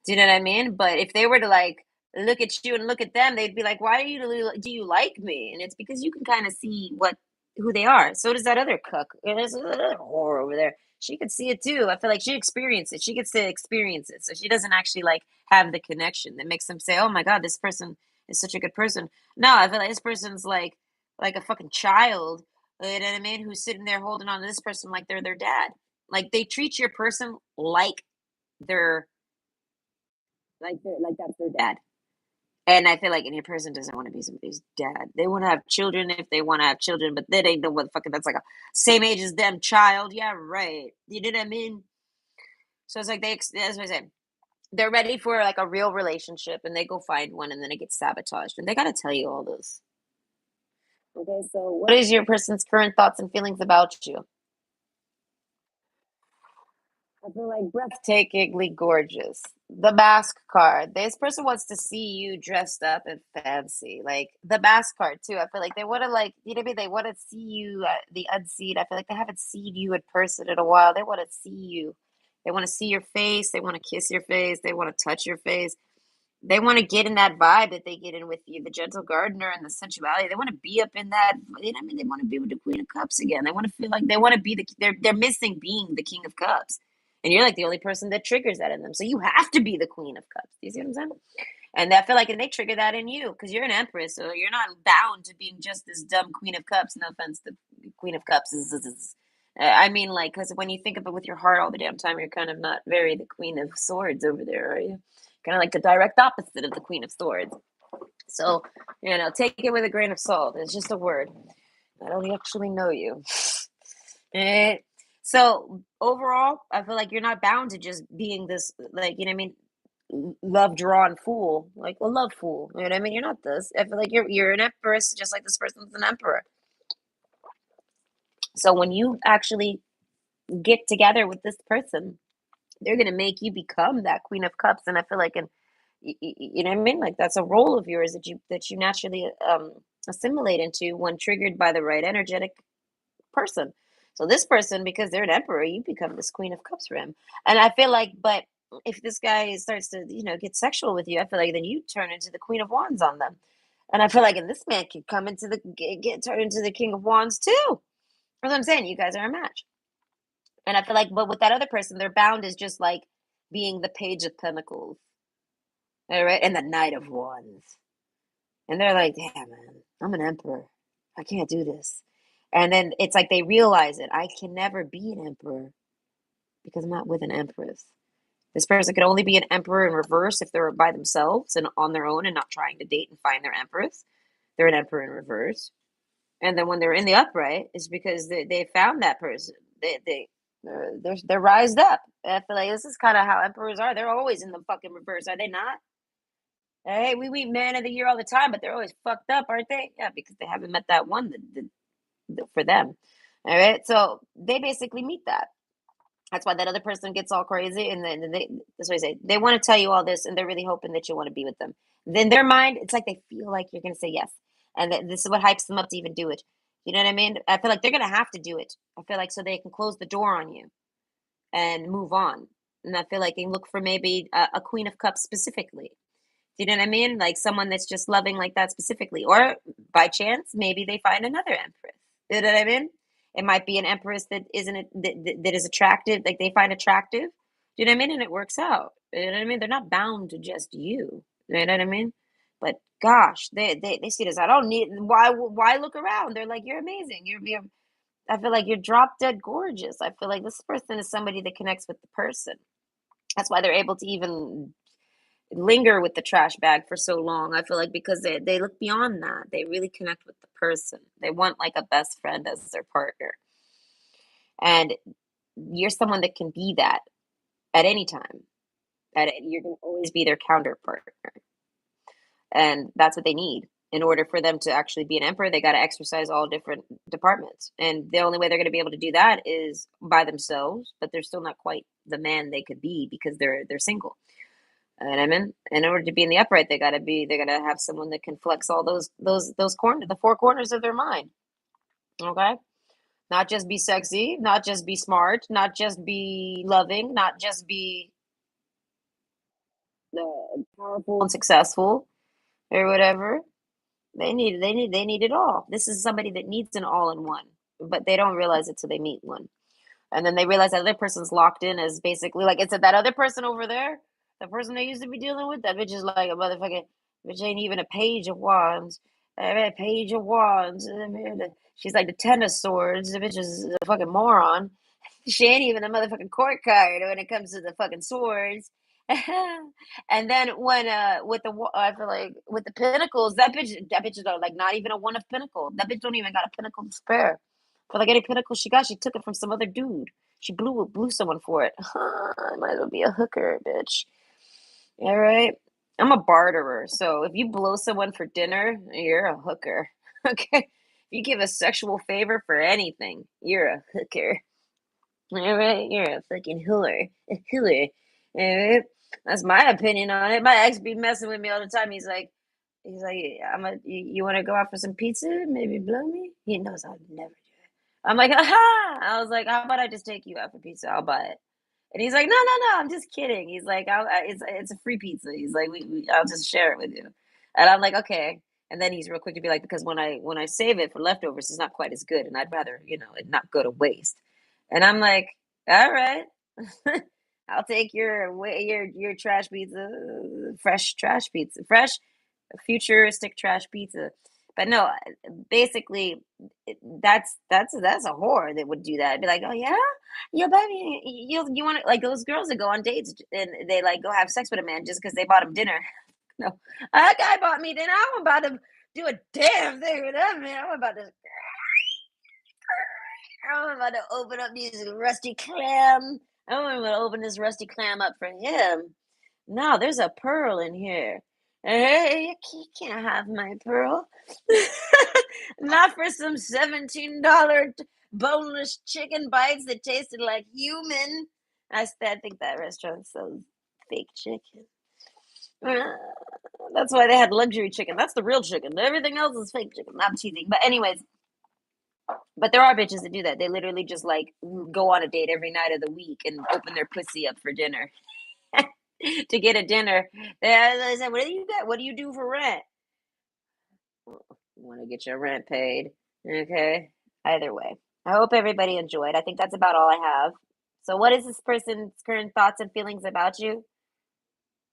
Do you know what I mean? But if they were to like look at you and look at them, they'd be like, "Why do you like me?" And it's because you can kind of see what who they are. So does that other cook. And there's another whore over there. She could see it too. I feel like she experienced it. She gets to experience it, so she doesn't actually like have the connection that makes them say, "Oh my god, this person is such a good person." No, I feel like this person's like a fucking child. You know what I mean? Who's sitting there holding on to this person like they're their dad. Like they treat your person they're like that's their dad. And I feel like any person doesn't want to be somebody's dad. They want to have children if they want to have children, but they ain't no motherfucker that's like a same age as them child. Yeah, right. You know what I mean? So it's like as I said, they're ready for like a real relationship and they go find one and then it gets sabotaged. And they got to tell you all this. Okay, so what is your person's current thoughts and feelings about you? I feel like breathtakingly gorgeous. The mask card. This person wants to see you dressed up and fancy. Like the mask card too. I feel like they want to like you know what I mean. They want to see you the unseen. I feel like they haven't seen you in person in a while. They want to see you. They want to see your face. They want to kiss your face. They want to touch your face. They want to get in that vibe that they get in with you, the gentle gardener and the sensuality. They want to be up in that. You know what I mean? They want to be with the Queen of Cups again. They want to feel like they want to be they're missing being the King of Cups. And you're like the only person that triggers that in them. So you have to be the Queen of Cups. Do you see what I'm saying? And I feel like and they trigger that in you because you're an empress. So you're not bound to being just this dumb Queen of Cups. No offense, the Queen of Cups I mean, like, because when you think of it with your heart all the damn time, you're kind of not very the Queen of Swords over there, are you? Kind of like the direct opposite of the Queen of Swords. So, take it with a grain of salt. It's just a word. I don't actually know you. Eh, So overall, I feel like you're not bound to just being this, like, you know what I mean, love drawn fool, like a love fool. You know what I mean? You're not this. I feel like you're an empress, just like this person's an emperor. So when you actually get together with this person, they're gonna make you become that Queen of Cups, and I feel like, and you know what I mean, like that's a role of yours that you naturally assimilate into when triggered by the right energetic person. So this person, because they're an emperor, you become this Queen of Cups for him. And I feel like, but if this guy starts to, get sexual with you, I feel like then you turn into the Queen of Wands on them. And I feel like, and this man could come into get turned into the King of Wands too. That's what I'm saying. You guys are a match. And I feel like, but with that other person, their bound is just like being the Page of Pentacles, all right, and the Knight of Wands. And they're like, damn, man, I'm an emperor. I can't do this. And then it's like they realize it. I can never be an emperor because I'm not with an empress. This person could only be an emperor in reverse if they're by themselves and on their own and not trying to date and find their empress. They're an emperor in reverse. And then when they're in the upright, it's because they found that person. They're rised up. And I feel like this is kind of how emperors are. They're always in the fucking reverse, are they not? Hey, we meet man of the year all the time, but they're always fucked up, aren't they? Yeah, because they haven't met that one for them. All right, so they basically meet that. That's why that other person gets all crazy, and then that's what I say. They want to tell you all this, and they're really hoping that you want to be with them. Then their mind, it's like they feel like you're going to say yes, and this is what hypes them up to even do it. You know what I mean? I feel like they're going to have to do it. I feel like so they can close the door on you and move on. And I feel like they look for maybe a Queen of Cups specifically. Do you know what I mean? Like someone that's just loving like that specifically. Or by chance, maybe they find another empress. You know what I mean? It might be an empress that isn't that is attractive, like they find attractive. Do you know what I mean? And it works out. You know what I mean? They're not bound to just you. You know what I mean? But gosh, they see this. I don't need why look around? They're like, you're amazing. You're I feel like you're drop dead gorgeous. I feel like this person is somebody that connects with the person. That's why they're able to even linger with the trash bag for so long. I feel like because they look beyond that. They really connect with the person. They want like a best friend as their partner. And you're someone that can be that at any time. You're going to always be their counterpart. And that's what they need. in order for them to actually be an emperor, they got to exercise all different departments. And the only way they're going to be able to do that is by themselves, but they're still not quite the man they could be because they're single. And I mean, in order to be in the upright, they gotta have someone that can flex all those corners, the four corners of their mind. Okay, not just be sexy, not just be smart, not just be loving, not just be powerful and successful or whatever. They need it all. This is somebody that needs an all in one, but they don't realize it till they meet one. And then they realize that other person's locked in as basically like it's that other person over there, the person they used to be dealing with. That bitch is like a motherfucking bitch ain't even a page of wands. A page of wands. She's like the ten of swords. The bitch is a fucking moron. She ain't even a motherfucking court card when it comes to the fucking swords. And then when with the I feel like with the pinnacles, that bitch is like not even a one of pinnacle. That bitch don't even got a pinnacle to spare. For like any pinnacle she got, she took it from some other dude. She blew someone for it. Might as well be a hooker, bitch. All right. I'm a barterer, so if you blow someone for dinner, you're a hooker. Okay. If you give a sexual favor for anything, you're a hooker. All right, you're a fucking hooler. A hooler. All right. That's my opinion on it. My ex be messing with me all the time. He's like, you want to go out for some pizza? Maybe blow me? He knows I'll never do it. I'm like, aha! I was like, how about I just take you out for pizza? I'll buy it. And he's like, no, no, no, I'm just kidding. He's like, it's a free pizza. He's like, I'll just share it with you. And I'm like, okay. And then he's real quick to be like, because when I save it for leftovers, it's not quite as good, and I'd rather it not go to waste. And I'm like, all right, I'll take your trash pizza, fresh trash pizza, fresh futuristic trash pizza. But no, basically, that's a whore that would do that. Be like, oh yeah, yeah, baby, you want to like those girls that go on dates and they like go have sex with a man just because they bought him dinner. No, that guy bought me dinner. I'm about to do a damn thing with that man. I'm about to open up this rusty clam. I'm going to open this rusty clam up for him. No, there's a pearl in here. Hey, you can't have my pearl. Not for some $17 boneless chicken bites that tasted like human. I think that restaurant sells fake chicken. Uh, that's why they had luxury chicken. That's the real chicken. Everything else is fake chicken. I'm teasing. But anyways, but there are bitches that do that. They literally just like go on a date every night of the week and open their pussy up for dinner to get a dinner. They said, "What do you got? What do you do for rent? You want to get your rent paid?" Okay. Either way, I hope everybody enjoyed. I think that's about all I have. So, what is this person's current thoughts and feelings about you?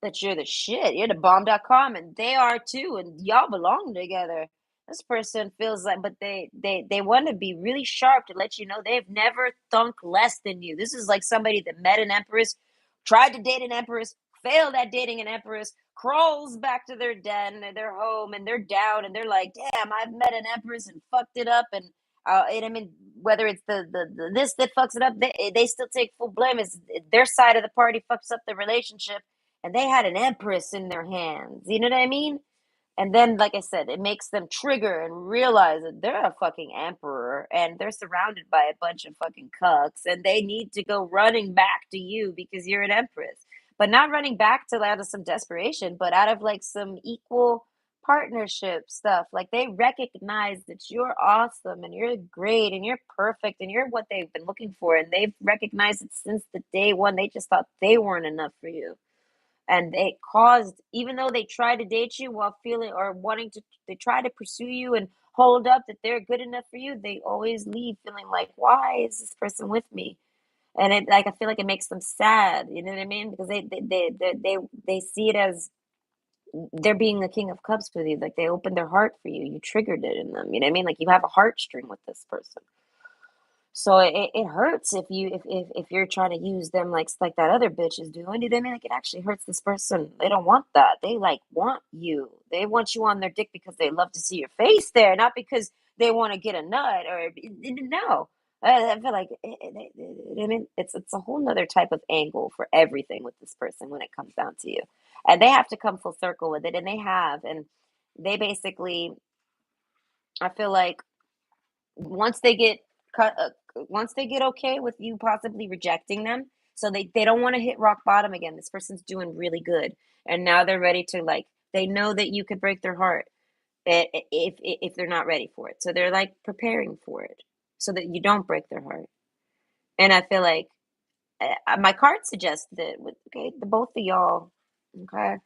That you're the shit. You're the bomb.com, and they are too, and y'all belong together. This person feels like, but they want to be really sharp to let you know they've never thunk less than you. This is like somebody that met an empress, tried to date an empress, failed at dating an empress, crawls back to their den, their home, and they're down, and they're like, "Damn, I've met an empress and fucked it up." And I mean, whether it's the this that fucks it up, they still take full blame. It's their side of the party fucks up the relationship, and they had an empress in their hands. You know what I mean? And then, like I said, it makes them trigger and realize that they're a fucking emperor and they're surrounded by a bunch of fucking cucks and they need to go running back to you because you're an empress. But not running back to out of some desperation, but out of like some equal partnership stuff. Like they recognize that you're awesome and you're great and you're perfect and you're what they've been looking for. And they've recognized it since the day one. They just thought they weren't enough for you, and it caused, even though they try to date you while feeling or wanting to, they try to pursue you and hold up that they're good enough for you, they always leave feeling like, why is this person with me? And it like I feel like it makes them sad, you know what I mean? Because they see it as they're being the king of cups with you, like they opened their heart for you, you triggered it in them, you know what I mean? Like you have a heartstring with this person. So it hurts if if you're trying to use them like that other bitch is doing. You know what I mean? Like it actually hurts this person. They don't want that. They like want you. They want you on their dick because they love to see your face there, not because they want to get a nut or no. I feel like I mean it's a whole nother type of angle for everything with this person when it comes down to you, and they have to come full circle with it, and they have, and they basically, I feel like once they get cut, once they get okay with you possibly rejecting them, so they don't want to hit rock bottom again. This person's doing really good, and now they're ready to like. They know that you could break their heart if they're not ready for it. So they're like preparing for it so that you don't break their heart. And I feel like my card suggests that okay, the both of y'all, okay,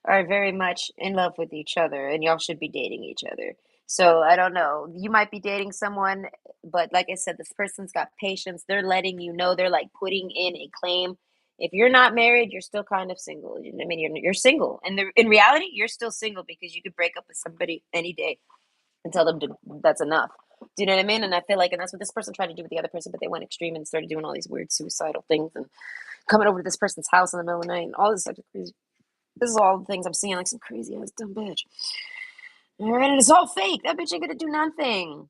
are very much in love with each other, and y'all should be dating each other. So I don't know. You might be dating someone, but like I said, this person's got patience. They're letting you know. They're like putting in a claim. If you're not married, you're still kind of single. I mean, you're single, and in reality, you're still single because you could break up with somebody any day and tell them to, that's enough. Do you know what I mean? And I feel like, and that's what this person tried to do with the other person, but they went extreme and started doing all these weird suicidal things and coming over to this person's house in the middle of the night and all this type of crazy. This is all the things I'm seeing, like some crazy ass dumb bitch. All right, and it's all fake. That bitch ain't gonna do nothing.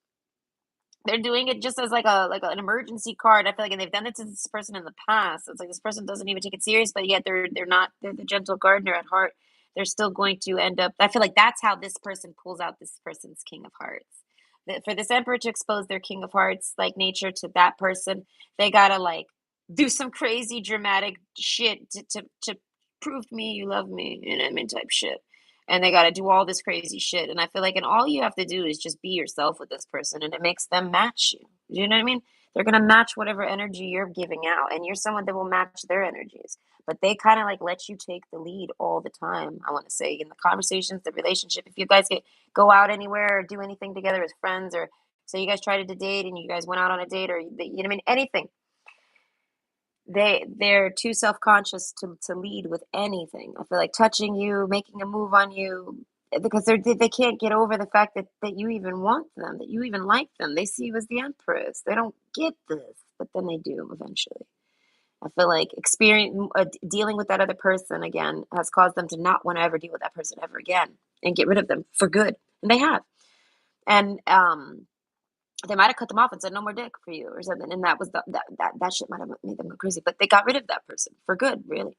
They're doing it just as an emergency card. I feel like, and they've done it to this person in the past. It's like this person doesn't even take it serious, but yet they're not. They're the gentle gardener at heart. They're still going to end up. I feel like that's how this person pulls out this person's king of hearts. That for this emperor to expose their king of hearts like nature to that person, they gotta like do some crazy dramatic shit to prove to me you love me, you know what I mean, type shit. And they got to do all this crazy shit. And I feel like, and all you have to do is just be yourself with this person, and it makes them match you. You know what I mean? They're gonna match whatever energy you're giving out, and you're someone that will match their energies. But they kind of like let you take the lead all the time. I want to say in the conversations, the relationship. If you guys go out anywhere or do anything together as friends, or so you guys tried to date and you guys went out on a date, or you know what I mean, anything, they're too self-conscious to lead with anything. I feel like touching you, making a move on you, because they can't get over the fact that you even want them, that you even like them. They see you as the empress. They don't get this, but then they do eventually. I feel like experience dealing with that other person again has caused them to not want to ever deal with that person ever again and get rid of them for good, and they have. And they might have cut them off and said no more dick for you or something, and that was that shit might have made them go crazy, but they got rid of that person for good, really.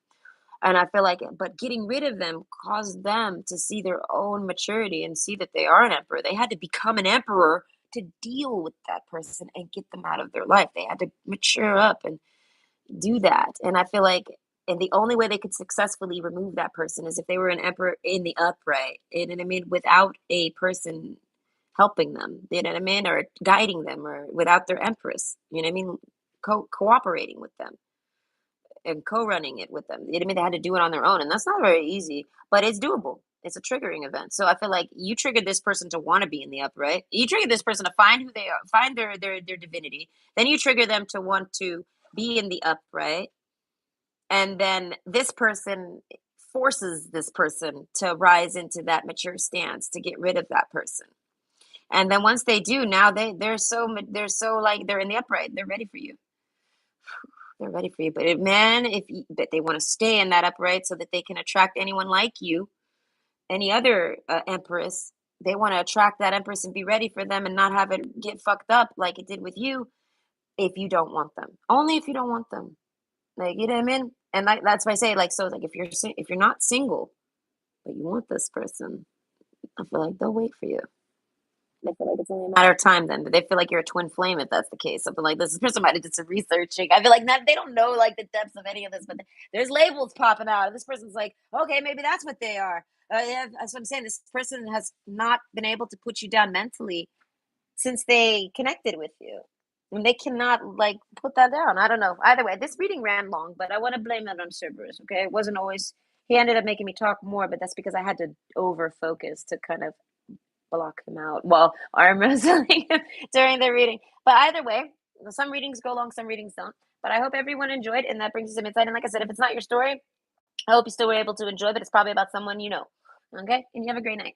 And I feel like, but getting rid of them caused them to see their own maturity and see that they are an emperor. They had to become an emperor to deal with that person and get them out of their life. They had to mature up and do that. And I feel like, and the only way they could successfully remove that person is if they were an emperor in the upright. You know what I mean? Without a person helping them, you know what I mean? Or guiding them, or without their empress, you know what I mean? Cooperating with them and co-running it with them. You know what I mean? They had to do it on their own, and that's not very easy, but it's doable. It's a triggering event. So I feel like you triggered this person to want to be in the upright. You triggered this person to find who they are, find their divinity. Then you trigger them to want to be in the upright. And then this person forces this person to rise into that mature stance to get rid of that person. And then once they do, now they're so like they're in the upright. They're ready for you. They're ready for you. But if, man, but they want to stay in that upright so that they can attract anyone like you, any other empress. They want to attract that empress and be ready for them and not have it get fucked up like it did with you. If you don't want them, only if you don't want them, like, you know what I mean. And like that's why I say, like, so like if you're not single but you want this person, I feel like they'll wait for you. They feel like it's only a matter of time then. They feel like you're a twin flame if that's the case. Something like this. This person might have did some researching. I feel like not, they don't know like the depths of any of this, but there's labels popping out. And this person's like, okay, maybe that's what they are. Yeah, that's what I'm saying. This person has not been able to put you down mentally since they connected with you. And they cannot like put that down. I don't know. Either way, this reading ran long, but I want to blame it on Cerberus. Okay, it wasn't always. He ended up making me talk more, but that's because I had to over focus to kind of block them out while arm wrestling during the reading. But either way, some readings go long, some readings don't. But I hope everyone enjoyed, and that brings you some insight. And like I said, if it's not your story, I hope you still were able to enjoy, but it's probably about someone you know. Okay? And you have a great night.